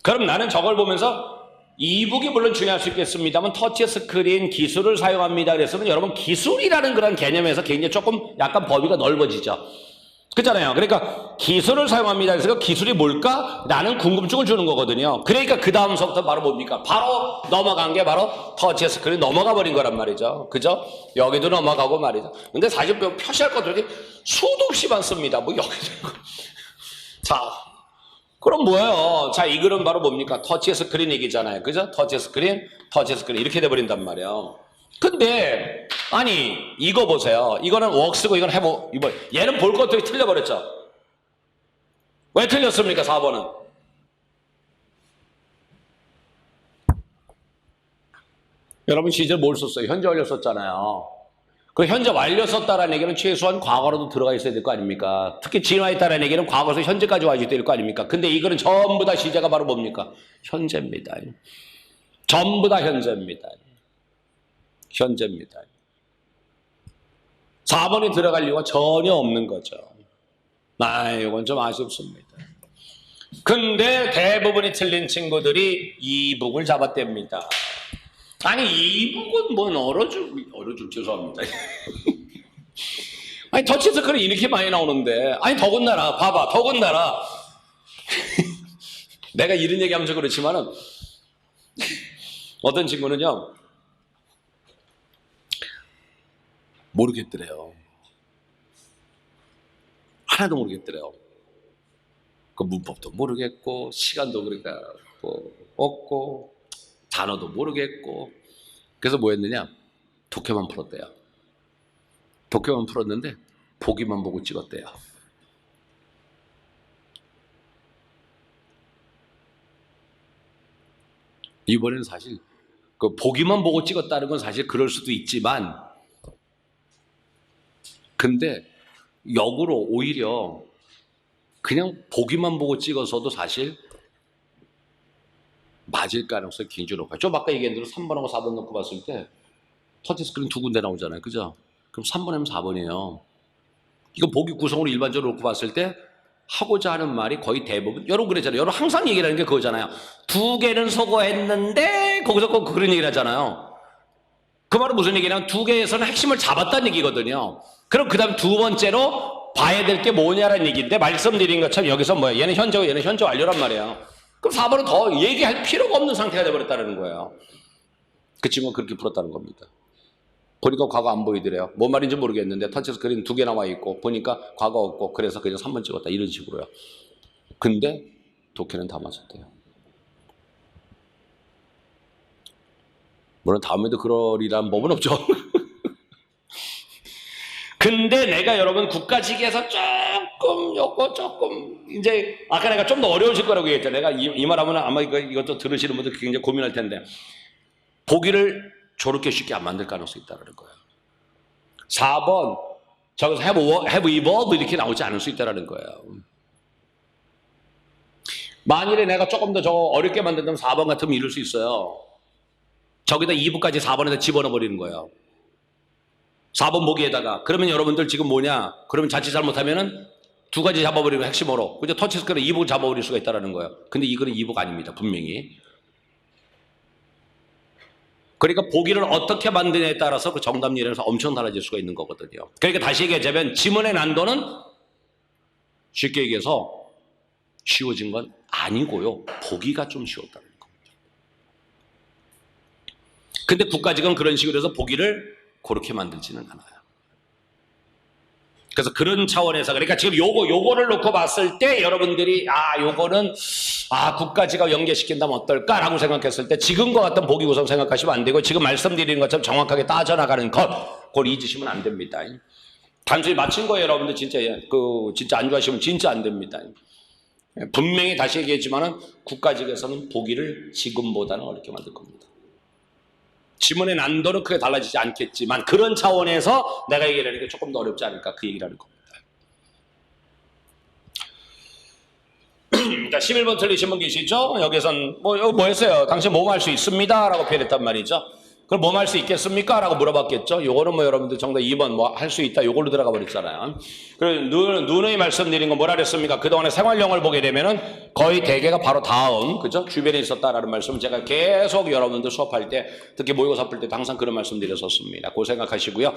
그럼 나는 저걸 보면서 이북이 물론 중요할 수 있겠습니다만 터치 스크린 기술을 사용합니다. 그랬으면 여러분 기술이라는 그런 개념에서 굉장히 조금 약간 범위가 넓어지죠. 그렇잖아요. 그러니까 기술을 사용합니다. 그래서 기술이 뭘까? 라는 궁금증을 주는 거거든요. 그러니까 그 다음서부터 바로 뭡니까? 바로 넘어간 게 바로 터치 스크린 넘어가 버린 거란 말이죠. 그죠? 여기도 넘어가고 말이죠. 근데 사실 표시할 것들이 수도 없이 많습니다. 뭐 여기도. 자, 그럼 뭐예요? 자, 이 글은 바로 뭡니까? 터치 스크린 얘기잖아요. 그죠? 터치 스크린 이렇게 돼버린단 말이에요. 근데 아니 이거 보세요. 이거는 웍스고 이건 해보 이거 얘는 볼 것들이 틀려버렸죠. 왜 틀렸습니까? 4번은 여러분 시절 뭘 썼어요? 현재 완료 썼잖아요. 그 현재 완료 썼다라는 얘기는 최소한 과거로도 들어가 있어야 될 거 아닙니까? 특히 진화했다라는 얘기는 과거에서 현재까지 와야 될 거 아닙니까? 근데 이거는 전부 다 시제가 바로 뭡니까? 현재입니다. 전부 다 현재입니다. 현재입니다. 4번이 들어갈 이유가 전혀 없는 거죠. 이건 좀 아쉽습니다. 근데 대부분이 틀린 친구들이 이북을 잡았답니다. 아니 이북은 뭔 얼어줄 죄송합니다. 아니 터치 스크린 이렇게 많이 나오는데 아니 더군다나 봐봐 더군다나 내가 이런 얘기하면서 그렇지만은 어떤 친구는요 모르겠더래요. 하나도 모르겠더래요. 그 문법도 모르겠고 시간도 그러니까 뭐 없고 단어도 모르겠고. 그래서 뭐 했느냐, 독해만 풀었대요. 독해만 풀었는데 보기만 보고 찍었대요. 이번에는 사실 그 보기만 보고 찍었다는 건 사실 그럴 수도 있지만, 근데 역으로 오히려 그냥 보기만 보고 찍어서도 사실 맞을 가능성이 굉장히 높아요. 좀 아까 얘기한 대로 3번하고 4번 놓고 봤을 때 터치스크린 두 군데 나오잖아요. 그죠? 그럼 3번이면 4번이에요. 이거 보기 구성으로 일반적으로 놓고 봤을 때 하고자 하는 말이 거의 대부분, 여러분 그랬잖아요. 여러분 항상 얘기를 하는 게 그거잖아요. 두 개는 서거했는데 거기서 꼭 그런 얘기를 하잖아요. 그 말은 무슨 얘기냐면 두 개에서는 핵심을 잡았다는 얘기거든요. 그럼 그 다음 두 번째로 봐야 될 게 뭐냐라는 얘기인데, 말씀드린 것처럼 여기서 뭐야, 얘는 현재고 얘는 현재 완료란 말이에요. 그럼 4번은 더 얘기할 필요가 없는 상태가 돼버렸다는 거예요. 그 친구가 그렇게 풀었다는 겁니다. 보니까 과거 안 보이더래요. 뭔 말인지 모르겠는데 터치스크린 두 개 나와 있고 보니까 과거 없고, 그래서 그냥 3번 찍었다 이런 식으로요. 근데 독해는 다 맞았대요. 물론 다음에도 그러리란 법은 없죠. 근데 내가 여러분 국가직에서 조금 이제 아까 내가 좀 더 어려우실 거라고 얘기했잖아요. 내가 이 말하면 아마 이것도 들으시는 분들 굉장히 고민할 텐데, 보기를 저렇게 쉽게 안 만들 가능성이 있다는 거예요. 4번 저기서 have evolved 이렇게 나오지 않을 수 있다는 거예요. 만일에 내가 조금 더 저거 어렵게 만든다면 4번 같으면 이룰 수 있어요. 저기다 2부까지 4번에다 집어넣어 버리는 거예요. 4번 보기에다가. 그러면 여러분들 지금 뭐냐, 그러면 자칫 잘못하면은 두 가지 잡아버리면 핵심으로, 그죠? 터치스크린 2북을 잡아버릴 수가 있다는 거예요. 근데 이거는 2북 아닙니다, 분명히. 그러니까 보기를 어떻게 만드냐에 따라서 그 정답률에서 엄청 달라질 수가 있는 거거든요. 그러니까 다시 얘기하자면 지문의 난도는 쉽게 얘기해서 쉬워진 건 아니고요, 보기가 좀 쉬웠다는 겁니다. 근데 국가직은 그런 식으로 해서 보기를 그렇게 만들지는 않아요. 그래서 그런 차원에서, 그러니까 지금 요거를 놓고 봤을 때 여러분들이 요거는 국가직하고 연계시킨다면 어떨까라고 생각했을 때 지금과 같은 보기 구성 생각하시면 안 되고, 지금 말씀드리는 것처럼 정확하게 따져나가는 것, 그걸 잊으시면 안 됩니다. 단순히 맞힌 거예요, 여러분들. 진짜 진짜 안 좋아하시면 진짜 안 됩니다. 분명히 다시 얘기했지만은 국가직에서는 보기를 지금보다는 어렵게 만들 겁니다. 지문의 난도는 크게 달라지지 않겠지만 그런 차원에서 내가 얘기를 하는 게 조금 더 어렵지 않을까, 그 얘기를 하는 겁니다. 자, 11번 틀리신 분 계시죠? 여기선 뭐 했어요? 당신 뭐뭐 할 수 있습니다 라고 표현했단 말이죠. 그럼 뭐뭐 할 수 있겠습니까? 라고 물어봤겠죠. 요거는 뭐 여러분들 정답 2번 뭐 할 수 있다 요걸로 들어가 버렸잖아요. 그리고 누누이 말씀드린 건 뭐라 그랬습니까? 그동안에 생활용어를 보게 되면은 거의 대개가 바로 다음, 그죠? 주변에 있었다라는 말씀 제가 계속 여러분들 수업할 때, 특히 모의고사 풀 때 항상 그런 말씀 드렸었습니다. 그거 생각하시고요.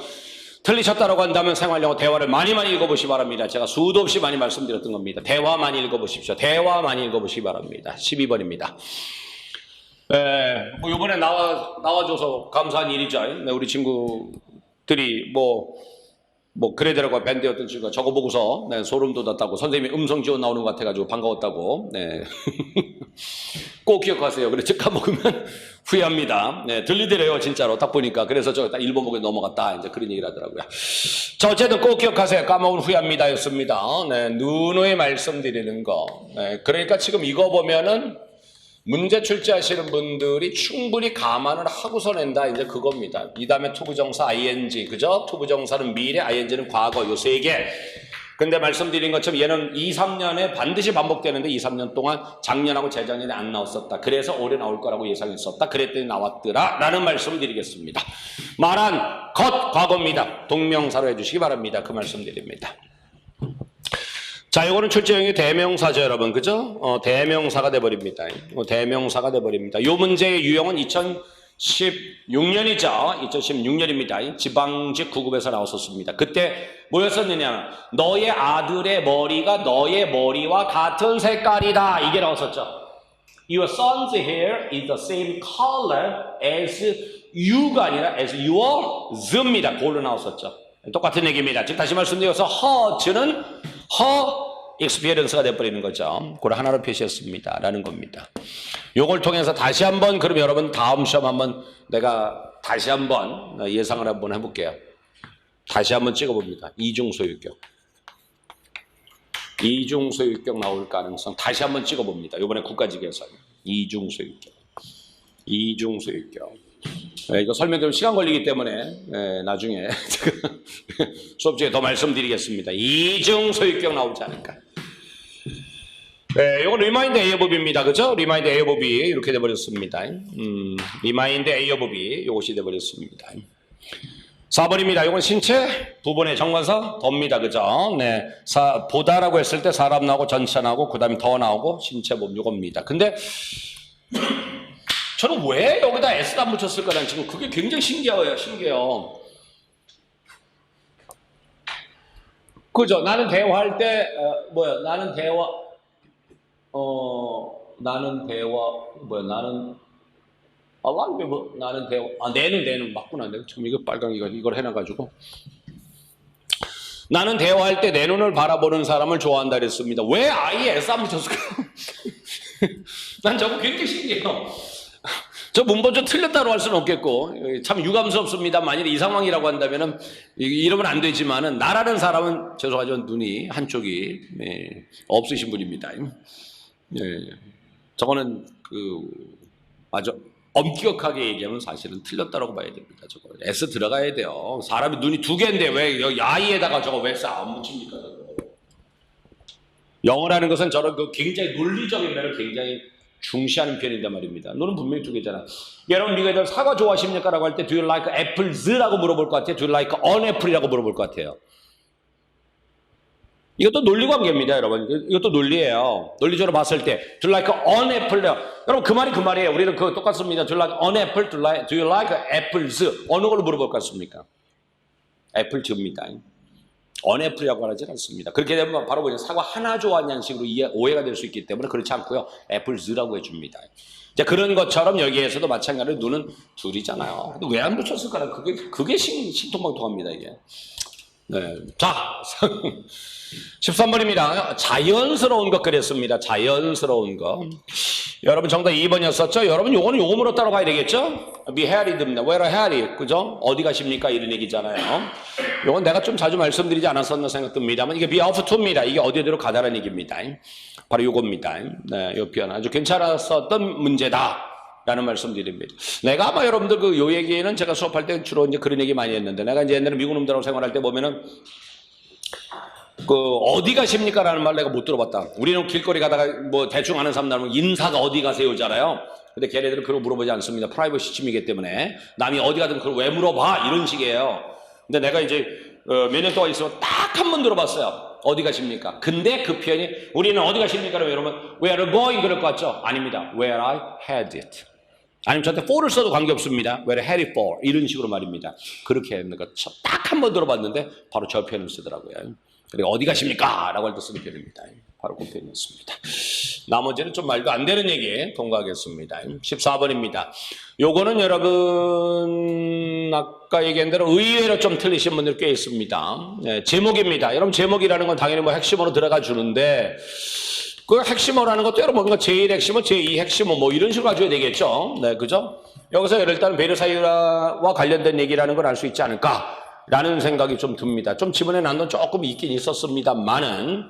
틀리셨다라고 한다면 생활용어 대화를 많이 읽어보시기 바랍니다. 제가 수도 없이 많이 말씀드렸던 겁니다. 대화 많이 읽어보십시오. 대화 많이 읽어보시기 바랍니다. 12번입니다. 뭐 이번에 나와줘서 감사한 일이죠. 네, 우리 친구들이 뭐 그래대로가 밴드였던 친구가 저거 보고서 소름 돋았다고, 선생님이 음성 지원 나오는 것 같아가지고 반가웠다고. 네. 꼭 기억하세요. 그래, 즉 까먹으면 후회합니다. 네, 들리더래요, 진짜로. 딱 보니까. 그래서 저 딱 1번 보고 넘어갔다, 이제 그런 얘기를 하더라고요. 자, 어쨌든 꼭 기억하세요. 까먹으면 후회합니다 였습니다. 네, 누누이 말씀드리는 거. 네, 그러니까 지금 이거 보면은 문제 출제하시는 분들이 충분히 감안을 하고서 낸다, 이제 그겁니다. 이 다음에 투부정사 ing, 그죠? 투부정사는 미래, ing는 과거, 요 세 개. 근데 말씀드린 것처럼 얘는 2, 3년에 반드시 반복되는데 2, 3년 동안 작년하고 재작년에 안 나왔었다. 그래서 올해 나올 거라고 예상했었다. 그랬더니 나왔더라 라는 말씀을 드리겠습니다. 말한 것, 과거입니다. 동명사로 해주시기 바랍니다. 그 말씀 드립니다. 자, 이거는 출제형이 대명사죠, 여러분. 그죠? 대명사가 돼버립니다. 대명사가 돼버립니다. 요 문제의 유형은 2016년이죠. 2016년입니다. 지방직 9급에서 나왔었습니다. 그때 뭐였었느냐? 너의 아들의 머리가 너의 머리와 같은 색깔이다. 이게 나왔었죠. Your son's hair is the same color as you가 아니라 as yours입니다. 그걸로 나왔었죠. 똑같은 얘기입니다. 즉 다시 말씀드려서 her'는 her experience가 돼버리는 거죠. 그걸 하나로 표시했습니다. 라는 겁니다. 요걸 통해서 다시 한번 그럼 여러분 다음 시험 한번 내가 다시 한번 예상을 한번 해볼게요. 다시 한번 찍어봅니다. 이중소유격. 이중소유격 나올 가능성 다시 한번 찍어봅니다. 이번에 국가직에서 이중소유격. 이중소유격. 이거 설명 좀 시간 걸리기 때문에 나중에 수업 중에 더 말씀드리겠습니다. 이중소유격 나오지 않을까. 네, 이거 리마인드 A어법입니다. 그죠? 리마인드 A어법이 이렇게 돼버렸습니다. 리마인드 A어법이 이것이 돼버렸습니다. 4번입니다. 이건 신체 부분의 정관사 더입니다. 그죠? 네. 보다라고 했을 때 사람 나오고 전체 나오고 그 다음에 더 나오고 신체법 이겁니다. 근데 저는 왜 여기다 S를 안 붙였을까라는 지금 그게 굉장히 신기해요. 그죠? 나는 대화할 때 나는 내는 맞구나. 내가 지금 이거 빨강이가 이걸 해놔가지고 나는 대화할 때 내 눈을 바라보는 사람을 좋아한다 그랬습니다. 왜 아예 S 안 붙였을까요? 난 저거 굉장히 신기해요. 저 문법 좀 틀렸다고 할 수는 없겠고 참 유감스럽습니다. 만일 이 상황이라고 한다면은 이러면 안 되지만은 나라는 사람은 죄송하지만 눈이 한쪽이 없으신 분입니다. 저거는 아주 엄격하게 얘기하면 사실은 틀렸다고 봐야 됩니다. 저거 S 들어가야 돼요. 사람이 눈이 두 개인데 왜 여기 I에다가 저거 왜 S 안 붙입니까? 영어라는 것은 저런 굉장히 논리적인 면을 굉장히 중시하는 편인데 말입니다. 눈은 분명히 두 개잖아. 여러분 미국애들 사과 좋아하십니까? 라고 할 때 Do you like apples? 라고 물어볼 것 같아요. Do you like an apple? 라고 물어볼 것 같아요. 이것도 논리관계입니다, 여러분. 이것도 논리예요. 논리적으로 봤을 때 Do you like an apple? 여러분 그 말이에요. 우리는 그거 똑같습니다. Do you like an apple? Do you like apples? 어느 걸로 물어볼 것 같습니까? 애플즈입니다. an apple이라고 하지 않습니다. 그렇게 되면 바로 그냥 사과 하나 좋아하냐는 식으로 오해가 될 수 있기 때문에 그렇지 않고요. 애플즈라고 해줍니다. 자, 그런 것처럼 여기에서도 마찬가지로 눈은 둘이잖아요. 왜 안 붙였을까요? 그게 신통방통합니다, 이게. 네. 자, 13번입니다. 자연스러운 것 그랬습니다. 자연스러운 것. 여러분 정답 2번이었었죠? 여러분 요거는 요금으로 따라가야 되겠죠? be harried입니다. where are harried? 그죠? 어디 가십니까? 이런 얘기잖아요. 요건 내가 좀 자주 말씀드리지 않았었나 생각됩니다만 이게 be off to입니다. 이게 어디로 가다라는 얘기입니다. 바로 요겁니다. 네, 요 표현 아주 괜찮았었던 문제다. 라는 말씀 드립니다. 내가 아마 여러분들 요 얘기는 제가 수업할 때 주로 이제 그런 얘기 많이 했는데 내가 이제 옛날에 미국 놈들하고 생활할 때 보면은 어디 가십니까? 라는 말 내가 못 들어봤다. 우리는 길거리 가다가 뭐 대충 아는 사람 나면 인사가 어디 가세요잖아요. 근데 걔네들은 그걸 물어보지 않습니다. 프라이버시 침이기 때문에 남이 어디 가든 그걸 왜 물어봐? 이런 식이에요. 근데 내가 이제 몇 년 동안 있으면 딱 한 번 들어봤어요. 어디 가십니까? 근데 그 표현이 우리는 어디 가십니까? 여러분 where are going 그럴 것 같죠? 아닙니다. where I had it. 아니면 저한테 for를 써도 관계없습니다. where I had it for 이런 식으로 말입니다. 그렇게 하는 거 딱 한 번 들어봤는데 바로 저 표현을 쓰더라고요. 그리고 어디 가십니까? 라고 할 때 쓰는 표현입니다. 바로 그 표현이었습니다. 나머지는 좀 말도 안 되는 얘기에 통과하겠습니다. 14번입니다. 요거는 여러분 아까 얘기한 대로 의외로 좀 틀리신 분들 꽤 있습니다. 네, 제목입니다. 여러분 제목이라는 건 당연히 뭐 핵심어로 들어가 주는데 그 핵심어라는 것도 여러분 뭔가 제1 핵심어, 제2 핵심어 뭐 이런 식으로 가져야 되겠죠. 네, 그죠? 여기서 일단 베르사유와 관련된 얘기라는 걸 알 수 있지 않을까? 라는 생각이 좀 듭니다. 좀 지문의 난도는 조금 있긴 있었습니다만은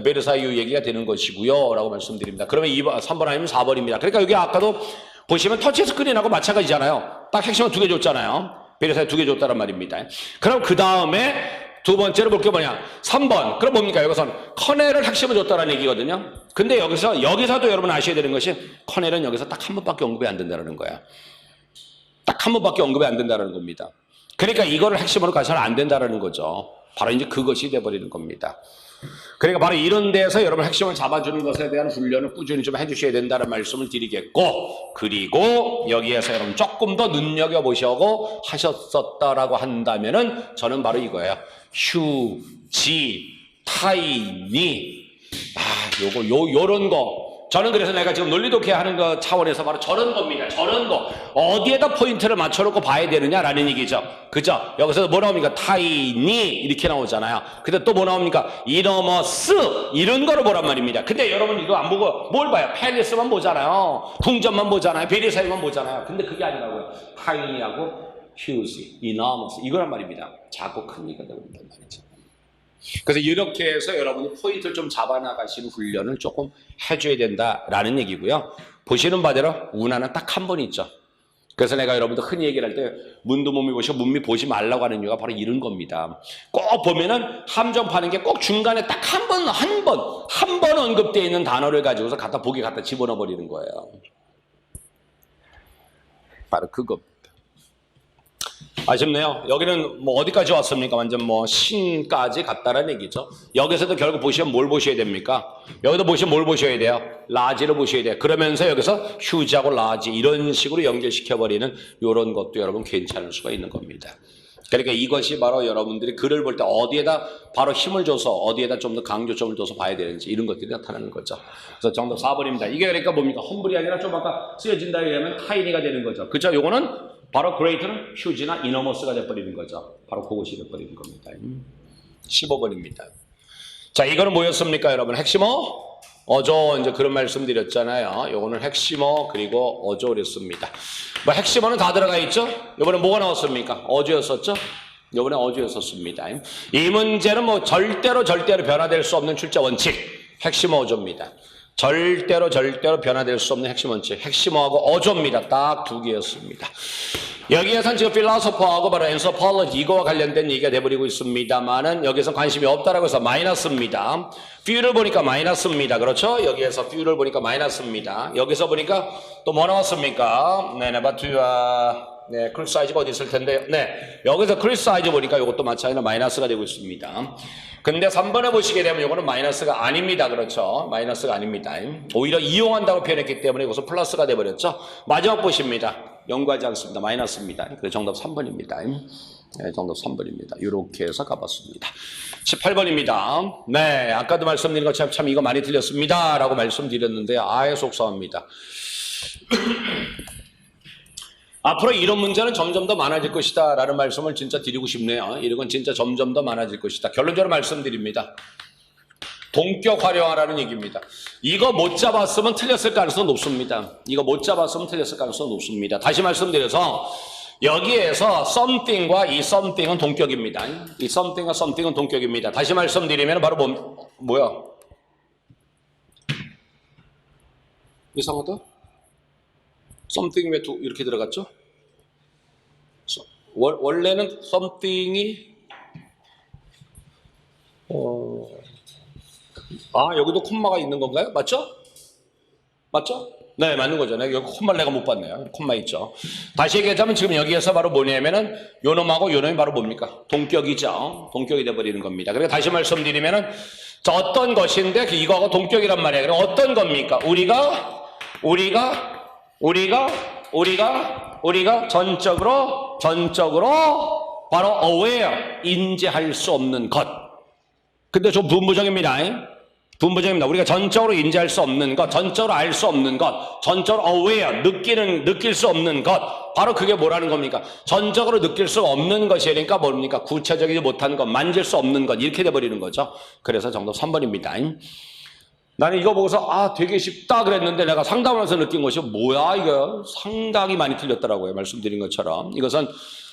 베르사유 얘기가 되는 것이고요. 라고 말씀드립니다. 그러면 3번 아니면 4번입니다. 그러니까 여기 아까도 보시면 터치 스크린하고 마찬가지잖아요. 딱 핵심은 2개 줬잖아요. 베르사유 2개 줬다란 말입니다. 그럼 그 다음에 두 번째로 볼 게 뭐냐? 3번. 그럼 뭡니까? 여기서는 커넬을 핵심을 줬다라는 얘기거든요. 근데 여기서도 여러분 아셔야 되는 것이 커넬은 여기서 딱 한 번밖에 언급이 안 된다는 거야. 딱 한 번밖에 언급이 안 된다는 겁니다. 그러니까 이거를 핵심으로 가서는 안 된다는 거죠. 바로 이제 그것이 돼버리는 겁니다. 그러니까 바로 이런 데서 여러분 핵심을 잡아주는 것에 대한 훈련을 꾸준히 좀 해주셔야 된다는 말씀을 드리겠고, 그리고 여기에서 여러분 조금 더 눈여겨보시고 하셨었다라고 한다면은 저는 바로 이거예요. 휴, 지, 타이니. 요런 거. 저는 그래서 내가 지금 논리독해 하는 거 차원에서 바로 저런 겁니다. 저런 거. 어디에다 포인트를 맞춰놓고 봐야 되느냐라는 얘기죠. 그죠? 여기서 뭐 나옵니까? 타이니 이렇게 나오잖아요. 근데 또 뭐 나옵니까? 이너머스 이런 거를 보란 말입니다. 근데 여러분 이거 안 보고 뭘 봐요? 팰리스만 보잖아요. 궁전만 보잖아요. 베르사유만 보잖아요. 근데 그게 아니라고요. 타이니하고 휴지, 이너머스 이거란 말입니다. 작고 크니까 그런단 말이죠. 그래서 이렇게 해서 여러분이 포인트를 좀 잡아나가시는 훈련을 조금 해줘야 된다라는 얘기고요. 보시는 바대로 운하는 딱 한 번 있죠. 그래서 내가 여러분들 흔히 얘기를 할 때 문도 못 보시고 문미 보지 말라고 하는 이유가 바로 이런 겁니다. 꼭 보면은 함정파는 게 꼭 중간에 딱 한 번 언급되어 있는 단어를 가지고서 보기에 갖다 집어넣어 버리는 거예요. 바로 그겁니다. 아쉽네요. 여기는 뭐 어디까지 왔습니까? 완전 뭐 신까지 갔다는 얘기죠. 여기서도 결국 보시면 뭘 보셔야 됩니까? 여기도 보시면 뭘 보셔야 돼요? 라지를 보셔야 돼요. 그러면서 여기서 휴지하고 라지 이런 식으로 연결시켜버리는 이런 것도 여러분 괜찮을 수가 있는 겁니다. 그러니까 이것이 바로 여러분들이 글을 볼 때 어디에다 바로 힘을 줘서 어디에다 좀 더 강조점을 둬서 봐야 되는지 이런 것들이 나타나는 거죠. 그래서 정답 4번입니다. 이게 그러니까 뭡니까? 험블이 아니라 좀 아까 쓰여진다 이러면 타이니가 되는 거죠. 그렇죠? 요거는 바로 그레이트는 휴지나 이너머스가 돼버리는 거죠. 바로 그것이 돼버리는 겁니다. 15번입니다. 자, 이거는 뭐였습니까, 여러분? 핵심어? 어조, 이제 그런 말씀 드렸잖아요. 요거는 핵심어, 그리고 어조 그랬습니다. 뭐 핵심어는 다 들어가 있죠? 요번에 뭐가 나왔습니까? 어조였었죠? 요번에 어조였었습니다. 이 문제는 뭐 절대로 변화될 수 없는 출제 원칙. 핵심어 어조입니다. 절대로 변화될 수 없는 핵심 원칙. 핵심어하고 어조입니다. 딱 두 개였습니다. 여기에선 지금 필로소퍼하고 바로 anthropology 이거와 관련된 얘기가 돼버리고 있습니다만은 여기서 관심이 없다라고 해서 마이너스입니다. view를 보니까 마이너스입니다. 그렇죠? 여기에서 view를 보니까 마이너스입니다. 여기서 보니까 또 뭐 나왔습니까? 네, 네, 크리사이즈가 어디 있을 텐데요. 네, 여기서 크리사이즈 보니까 이것도 마찬가지로 마이너스가 되고 있습니다. 근데 3번에 보시게 되면 이거는 마이너스가 아닙니다. 그렇죠? 마이너스가 아닙니다. 오히려 이용한다고 표현했기 때문에 이것은 플러스가 돼버렸죠. 마지막 보십니다. 연구하지 않습니다. 마이너스입니다. 그래서 정답 3번입니다. 네, 정답 3번입니다. 이렇게 해서 가봤습니다. 18번입니다. 네, 아까도 말씀드린 것처럼 참 이거 많이 틀렸습니다. 라고 말씀드렸는데 아예 속상합니다. 앞으로 이런 문제는 점점 더 많아질 것이다 라는 말씀을 진짜 드리고 싶네요. 이런 건 진짜 점점 더 많아질 것이다. 결론적으로 말씀드립니다. 동격 활용하라는 얘기입니다. 이거 못 잡았으면 틀렸을 가능성이 높습니다. 이거 못 잡았으면 틀렸을 가능성이 높습니다. 다시 말씀드려서 여기에서 something과 이 something은 동격입니다. 이 something과 something은 동격입니다. 다시 말씀드리면 바로 뭐야? 이상하다? something 왜 이렇게 들어갔죠? 원래는 something이 여기도 콤마가 있는 건가요? 맞죠? 맞죠? 네, 맞는 거죠. 여기 콤마를 내가 못 봤네요. 콤마 있죠. 다시 얘기하자면 지금 여기에서 바로 뭐냐면은 요놈하고 요놈이 바로 뭡니까? 동격이죠. 동격이 돼버리는 겁니다. 그러니까 다시 말씀드리면은 자, 어떤 것인데 이거하고 동격이란 말이에요. 그럼 어떤 겁니까? 우리가 전적으로 바로 aware, 인지할 수 없는 것. 근데 좀 분부정입니다. 분부정입니다. 우리가 전적으로 인지할 수 없는 것, 전적으로 알 수 없는 것, 전적으로 aware, 느낄 수 없는 것. 바로 그게 뭐라는 겁니까? 전적으로 느낄 수 없는 것이니까 뭡니까? 구체적이지 못한 것, 만질 수 없는 것, 이렇게 돼버리는 거죠. 그래서 정답 3번입니다. 나는 이거 보고서 되게 쉽다 그랬는데 내가 상담하면서 느낀 것이 뭐야 이거 상당히 많이 틀렸더라고요. 말씀드린 것처럼 이것은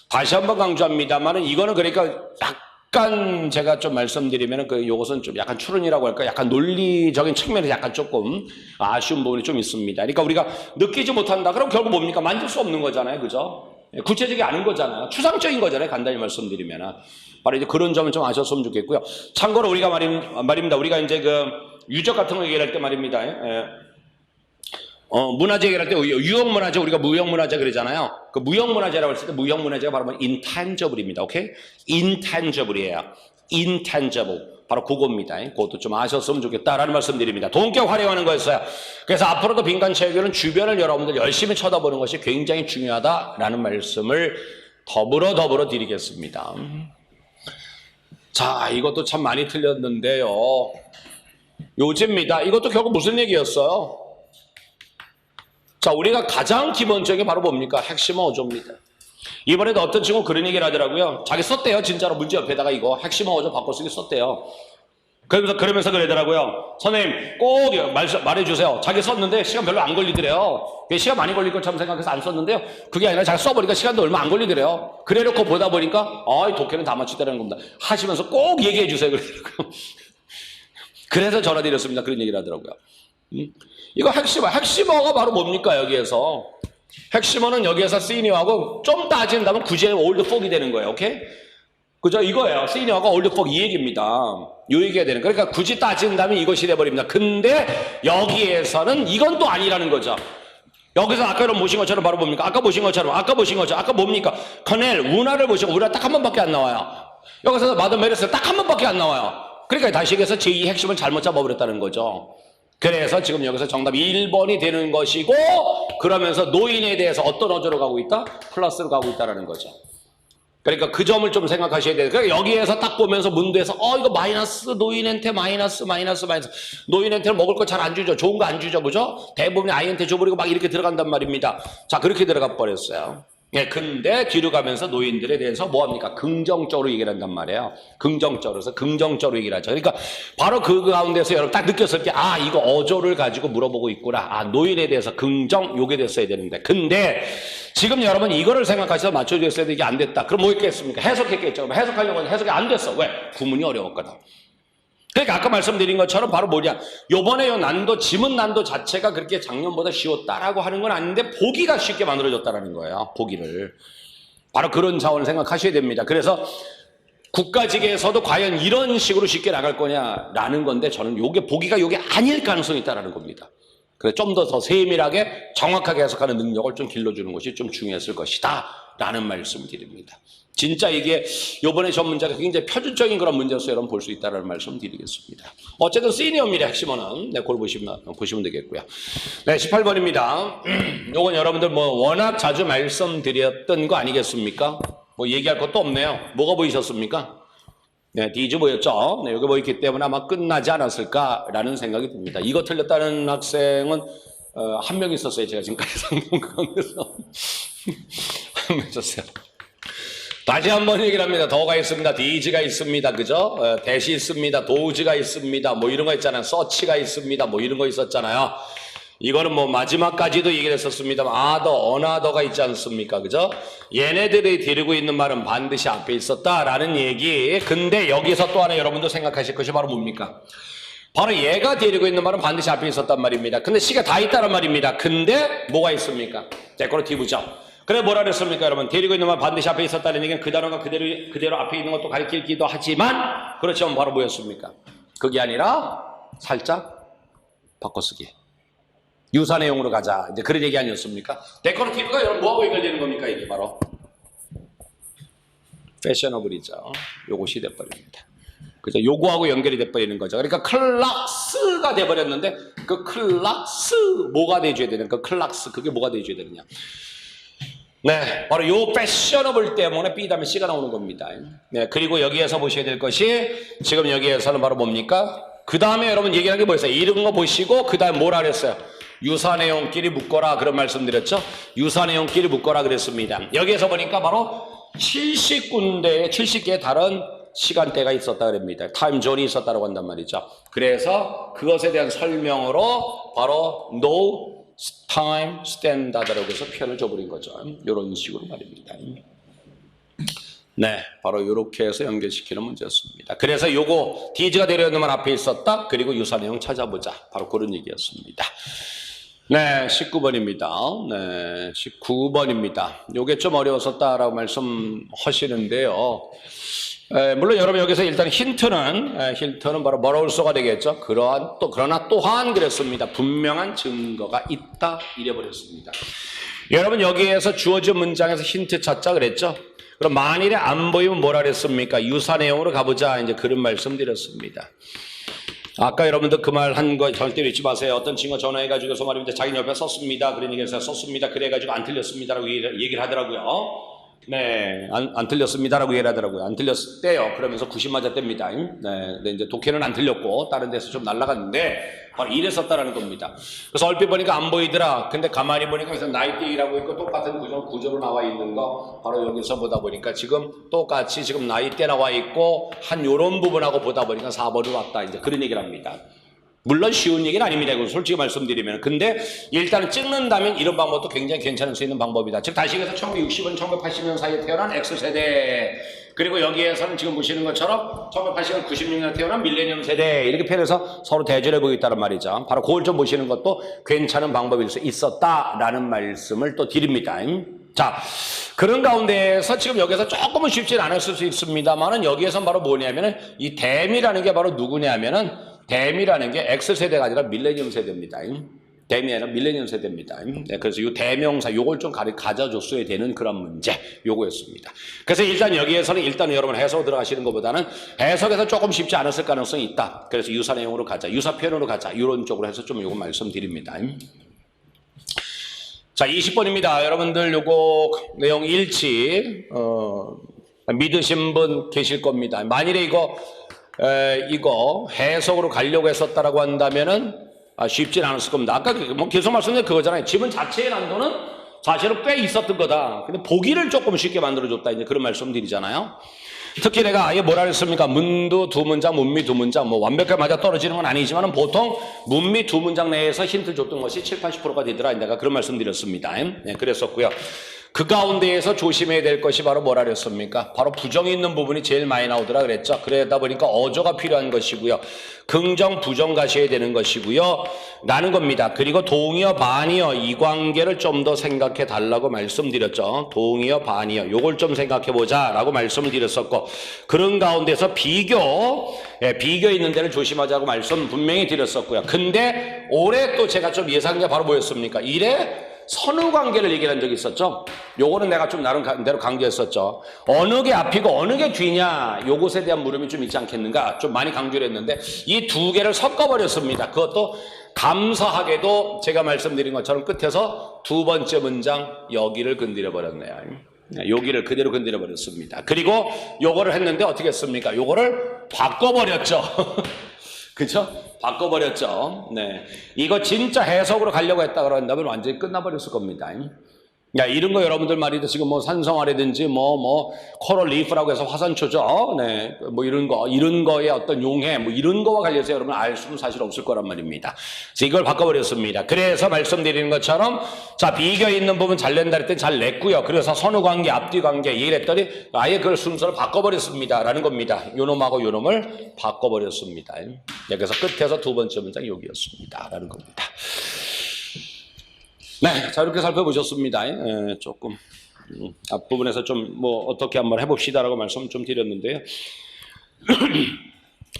다시 한번 강조합니다만은 이거는 그러니까 약간 제가 좀 말씀드리면은 요것은 좀 약간 추론이라고 할까 약간 논리적인 측면에서 약간 조금 아쉬운 부분이 좀 있습니다. 그러니까 우리가 느끼지 못한다 그럼 결국 뭡니까? 만질 수 없는 거잖아요. 그죠? 구체적이 아닌 거잖아요. 추상적인 거잖아요. 간단히 말씀드리면 바로 이제 그런 점을 좀 아셨으면 좋겠고요. 참고로 우리가 말입니다. 우리가 이제 유적 같은 거 얘기할 때 말입니다. 문화재 얘기할 때 유형문화재 우리가 무형문화재 그러잖아요. 그 무형문화재라고 했을 때 무형문화재가 바로 intangible입니다. 오케이? intangible이에요. intangible. 바로 그겁니다. 그것도 좀 아셨으면 좋겠다라는 말씀드립니다. 동격 활용하는 거였어요. 그래서 앞으로도 빈칸체육교는 주변을 여러분들 열심히 쳐다보는 것이 굉장히 중요하다라는 말씀을 더불어 드리겠습니다. 자, 이것도 참 많이 틀렸는데요. 요지입니다. 이것도 결국 무슨 얘기였어요? 자, 우리가 가장 기본적인 게 바로 뭡니까? 핵심 어조입니다. 이번에도 어떤 친구 그런 얘기를 하더라고요. 자기 썼대요. 진짜로 문제 옆에다가 이거 핵심 어조 바꿔쓰기 썼대요. 그러면서 그러더라고요. 선생님 꼭 말해주세요. 자기 썼는데 시간 별로 안 걸리더래요. 시간 많이 걸릴 것처럼 생각해서 안 썼는데요. 그게 아니라 자기 써보니까 시간도 얼마 안 걸리더래요. 그래놓고 보다 보니까 이 독해는 다 맞추다라는 겁니다. 하시면서 꼭 얘기해 주세요. 그러더라고요. 그래서 전화드렸습니다. 그런 얘기를 하더라고요. 이거 핵심어가 바로 뭡니까 여기에서? 핵심어는 여기에서 시니어하고 좀 따진다면 굳이 올드 폭이 되는 거예요. 오케이? 그죠? 이거예요. 시니어가 올드 폭 이 얘기입니다. 요 얘기가 되는 거예요. 그러니까 굳이 따진다면 이것이 돼버립니다. 근데 여기에서는 이건 또 아니라는 거죠. 여기서 아까 여러분 보신 것처럼 바로 뭡니까? 아까 보신 것처럼 아까 뭡니까? 커넬, 운하를 보시고 운하 딱 한 번밖에 안 나와요. 여기서 마더 메르스 딱 한 번밖에 안 나와요. 그러니까 다시 얘기해서 제2 핵심을 잘못 잡아버렸다는 거죠. 그래서 지금 여기서 정답 1번이 되는 것이고, 그러면서 노인에 대해서 어떤 어조로 가고 있다? 플러스로 가고 있다는 거죠. 그러니까 그 점을 좀 생각하셔야 돼요. 그러니까 여기에서 딱 보면서 문도에서 이거 마이너스, 노인한테 마이너스. 노인한테는 먹을 거 잘 안 주죠. 좋은 거 안 주죠. 그죠? 대부분이 아이한테 줘버리고 막 이렇게 들어간단 말입니다. 자, 그렇게 들어가 버렸어요. 예, 근데 뒤로 가면서 노인들에 대해서 뭐합니까? 긍정적으로 얘기를 한단 말이에요. 긍정적으로 얘기를 하죠. 그러니까 바로 그 가운데서 여러분 딱 느꼈을 때, 이거 어조를 가지고 물어보고 있구나. 노인에 대해서 요게 됐어야 되는데. 근데 지금 여러분 이거를 생각하셔서 맞춰줬어야 돼. 이게 안 됐다. 그럼 뭐 했겠습니까? 해석했겠죠. 그럼 해석하려고 했는데 해석이 안 됐어. 왜? 구문이 어려웠거든. 그러니까 아까 말씀드린 것처럼 바로 뭐냐, 요번에 요 난도, 지문 난도 자체가 그렇게 작년보다 쉬웠다라고 하는 건 아닌데 보기가 쉽게 만들어졌다라는 거예요. 보기를. 바로 그런 차원을 생각하셔야 됩니다. 그래서 국가직에서도 과연 이런 식으로 쉽게 나갈 거냐라는 건데, 저는 보기가 요게 아닐 가능성이 있다라는 겁니다. 그래서 좀 더 세밀하게 정확하게 해석하는 능력을 좀 길러주는 것이 좀 중요했을 것이다 라는 말씀을 드립니다. 진짜 이게 요번에 전 문제가 굉장히 표준적인 그런 문제로서 여러분 볼 수 있다는 말씀 드리겠습니다. 어쨌든 시니어입니다. 핵심어는. 네, 그걸 보시면 되겠고요. 네, 18번입니다. 요건 여러분들 워낙 자주 말씀드렸던 거 아니겠습니까? 얘기할 것도 없네요. 뭐가 보이셨습니까? 네, 디즈 보였죠? 네, 여기 보였기 때문에 아마 끝나지 않았을까라는 생각이 듭니다. 이거 틀렸다는 학생은 한 명 있었어요. 제가 지금까지 상담 가운데서 한 명 있었어요. 다시 한번 얘기를 합니다. 더가 있습니다. 디즈가 있습니다. 그죠? 대시 있습니다. 도즈가 있습니다. 이런 거 있잖아요. 서치가 있습니다. 이런 거 있었잖아요. 이거는 마지막까지도 얘기를 했었습니다만, 어나더가 있지 않습니까? 그죠? 얘네들이 데리고 있는 말은 반드시 앞에 있었다라는 얘기. 근데 여기서 또 하나 여러분도 생각하실 것이 바로 뭡니까? 바로 얘가 데리고 있는 말은 반드시 앞에 있었단 말입니다. 근데 C가 다 있다란 말입니다. 근데 뭐가 있습니까? 데코레티브죠. 그래 뭐라 그랬습니까 여러분? 데리고 있는 말 반드시 앞에 있었다는 얘기는 그 단어가 그대로 앞에 있는 것도 가리키기도 하지만, 그렇지만 바로 뭐였습니까? 그게 아니라 살짝 바꿔쓰기. 유사 내용으로 가자. 이제 그런 얘기 아니었습니까? 데코레티브가 여러분 뭐하고 연결되는 겁니까? 이게 바로 패셔너블이죠. 요것이 돼버립니다. 그죠? 요거하고 연결이 돼버리는 거죠. 그러니까 클락스가 돼버렸는데, 그 클락스 뭐가 돼줘야 되는, 그 클락스 그게 뭐가 돼줘야 되느냐? 네, 바로 요 패셔너블 때문에 B 다음에 C가 나오는 겁니다. 네, 그리고 여기에서 보셔야 될 것이, 지금 여기에서는 바로 뭡니까? 그 다음에 여러분 얘기하는 게 뭐였어요? 이런 거 보시고 그 다음 뭐라 그랬어요? 유사 내용끼리 묶어라, 그런 말씀드렸죠? 유사 내용끼리 묶어라 그랬습니다. 여기에서 보니까 바로 70개의 다른 시간대가 있었다 그럽니다. 타임존이 있었다고 한단 말이죠. 그래서 그것에 대한 설명으로 바로 no time standard라고 해서 표현을 줘버린 거죠. 이런 식으로 말입니다. 네, 바로 이렇게 해서 연결시키는 문제였습니다. 그래서 요거 디즈가 데려오는 말 앞에 있었다. 그리고 유사 내용 찾아보자. 바로 그런 얘기였습니다. 네, 19번입니다. 네, 19번입니다. 요게 좀 어려웠었다라고 말씀하시는데요. 물론 여러분 여기서 일단 힌트는 바로 뭐로서가 되겠죠. 그러나 또한 그랬습니다. 분명한 증거가 있다 이래버렸습니다. 여러분 여기에서 주어진 문장에서 힌트 찾자 그랬죠. 그럼 만일에 안 보이면 뭐라 그랬습니까? 유사 내용으로 가보자. 이제 그런 말씀 드렸습니다. 아까 여러분들 그 말 한 거 절대로 잊지 마세요. 어떤 친구가 전화해가지고서 말입니다. 자기 옆에 썼습니다. 그런 얘기를 해서 썼습니다. 그래가지고 안 틀렸습니다라고 얘기를 하더라고요. 네, 안 틀렸습니다라고 얘기를 하더라고요. 안 틀렸대요. 그러면서 90 맞았답니다. 네, 근데 이제 독해는 안 틀렸고 다른 데서 좀 날아갔는데 바로 이랬었다라는 겁니다. 그래서 얼핏 보니까 안 보이더라. 근데 가만히 보니까 그래서 나이띠라고 있고 똑같은 구조로 나와 있는 거 바로 여기서 보다 보니까 지금 똑같이 지금 나이대 나와 있고 한 요런 부분하고 보다 보니까 4번으로 왔다. 이제 그런 얘기를 합니다. 물론 쉬운 얘기는 아닙니다. 이거 솔직히 말씀드리면. 근데 일단은 찍는다면 이런 방법도 굉장히 괜찮을 수 있는 방법이다. 즉 다시 해서 1960년, 1980년 사이에 태어난 X세대, 그리고 여기에서는 지금 보시는 것처럼 1980년, 96년에 태어난 밀레니엄 세대, 이렇게 표현해서 서로 대조해 보고 있다는 말이죠. 바로 그걸 좀 보시는 것도 괜찮은 방법일 수 있었다라는 말씀을 또 드립니다. 자, 그런 가운데에서 지금 여기서 조금은 쉽진 않았을 수 있습니다만은 여기에서 바로 뭐냐면은 이 댐이라는 게 바로 누구냐면은 댐이라는 게 X세대가 아니라 밀레니엄 세대입니다. 댐이 아니라 밀레니엄 세대입니다. 네, 그래서 이 대명사 요걸 좀 가져줬어야 되는 그런 문제 요거였습니다. 그래서 일단 여기에서는 일단 여러분 해석 들어가시는 것보다는 해석에서 조금 쉽지 않았을 가능성이 있다. 그래서 유사 내용으로 가자, 유사 표현으로 가자, 이런 쪽으로 해서 좀 요거 말씀드립니다. 자, 20번입니다. 여러분들 요거 내용 일치 믿으신 분 계실 겁니다. 만일에 이거 해석으로 가려고 했었다라고 한다면은 쉽진 않았을 겁니다. 아까 뭐 계속 말씀드린 그거잖아요. 지문 자체의 난도는 사실은 꽤 있었던 거다. 근데 보기를 조금 쉽게 만들어줬다. 이제 그런 말씀드리잖아요. 특히 내가 아예 뭐라 그랬습니까? 문도 두 문장, 문미 두 문장, 뭐 완벽하게 맞아 떨어지는 건 아니지만 보통 문미 두 문장 내에서 힌트를 줬던 것이 7, 80%가 되더라. 내가 그런 말씀드렸습니다. 네, 그랬었고요. 그 가운데에서 조심해야 될 것이 바로 뭐라 그랬습니까? 바로 부정이 있는 부분이 제일 많이 나오더라 그랬죠. 그러다 보니까 어조가 필요한 것이고요. 긍정, 부정 가셔야 되는 것이고요. 라는 겁니다. 그리고 동의어, 반의어 이 관계를 좀 더 생각해 달라고 말씀드렸죠. 동의어, 반의어 요걸 좀 생각해 보자 라고 말씀을 드렸었고, 그런 가운데서 비교 있는 데를 조심하자고 말씀 분명히 드렸었고요. 근데 올해 또 제가 좀 예상한 게 바로 뭐였습니까? 이래 선후 관계를 얘기한 적이 있었죠. 요거는 내가 좀 나름대로 강조했었죠. 어느 게 앞이고 어느 게 뒤냐, 요것에 대한 물음이 좀 있지 않겠는가, 좀 많이 강조를 했는데 이 두 개를 섞어버렸습니다. 그것도 감사하게도 제가 말씀드린 것처럼 끝에서 두 번째 문장 여기를 건드려 버렸네요. 여기를 그대로 건드려 버렸습니다. 그리고 요거를 했는데 어떻게 했습니까? 요거를 바꿔버렸죠. 그죠? 바꿔버렸죠. 네. 이거 진짜 해석으로 가려고 했다 그런다면 완전히 끝나버렸을 겁니다. 야, 이런 거 여러분들 말이죠. 지금 뭐 산성화라든지 코럴 리프라고 해서 화산초죠. 네. 뭐 이런 거에 어떤 용해, 뭐 이런 거와 관련해서 여러분 알 수는 사실 없을 거란 말입니다. 그래서 이걸 바꿔버렸습니다. 그래서 말씀드리는 것처럼, 자, 비교 있는 부분 잘 낸다 할 때 잘 냈고요. 그래서 선후 관계, 앞뒤 관계 얘기를 했더니 아예 그걸 순서를 바꿔버렸습니다. 라는 겁니다. 요놈하고 요놈을 바꿔버렸습니다. 그래서 끝에서 두 번째 문장이 여기였습니다. 라는 겁니다. 네, 자, 이렇게 살펴보셨습니다. 조금 앞부분에서 좀 어떻게 한번 해봅시다라고 말씀 좀 드렸는데요.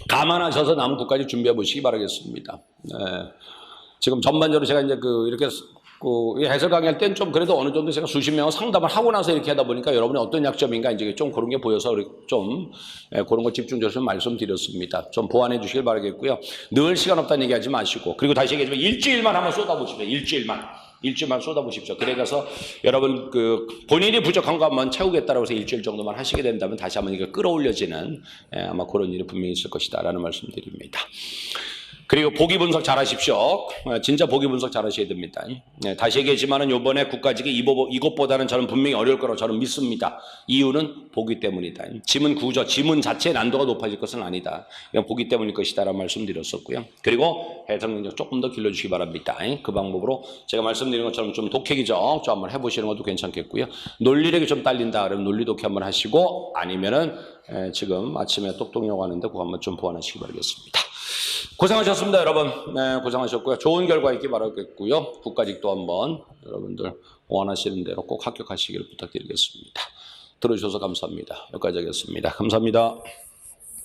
감안하셔서 남은 국까지 준비해 보시기 바라겠습니다. 지금 전반적으로 제가 이제 이렇게 해설 강의할 땐 좀 그래도 어느 정도 제가 수십 명을 상담을 하고 나서 이렇게 하다 보니까 여러분의 어떤 약점인가 이제 좀 그런 게 보여서 좀 그런 거 집중적으로 좀 말씀드렸습니다. 좀 보완해 주시길 바라겠고요. 늘 시간 없다는 얘기하지 마시고, 그리고 다시 얘기하지만 일주일만 한번 쏟아보십시오. 일주일만 쏟아보십시오. 그래서 여러분 본인이 부족한 거 한번 채우겠다라고 해서 일주일 정도만 하시게 된다면 다시 한번 이게 끌어올려지는 아마 그런 일이 분명히 있을 것이다라는 말씀드립니다. 그리고 보기 분석 잘 하십시오. 진짜 보기 분석 잘 하셔야 됩니다. 다시 얘기하지만은 요번에 국가직이 이것보다는 저는 분명히 어려울 거라고 저는 믿습니다. 이유는 보기 때문이다. 지문 구조, 지문 자체의 난도가 높아질 것은 아니다. 그냥 보기 때문일 것이다 라는 말씀드렸었고요. 그리고 해석 능력 조금 더 길러주시기 바랍니다. 그 방법으로 제가 말씀드린 것처럼 좀 독해기죠. 좀 한번 해보시는 것도 괜찮겠고요. 논리력이 좀 딸린다 그러면 논리 독해 한번 하시고, 아니면은 지금 아침에 똑똑용 하는데 그거 한번 좀 보완하시기 바라겠습니다. 고생하셨습니다, 여러분. 네, 고생하셨고요. 좋은 결과 있기 바라겠고요. 국가직도 한번 여러분들 원하시는 대로 꼭 합격하시기를 부탁드리겠습니다. 들어주셔서 감사합니다. 여기까지 하겠습니다. 감사합니다.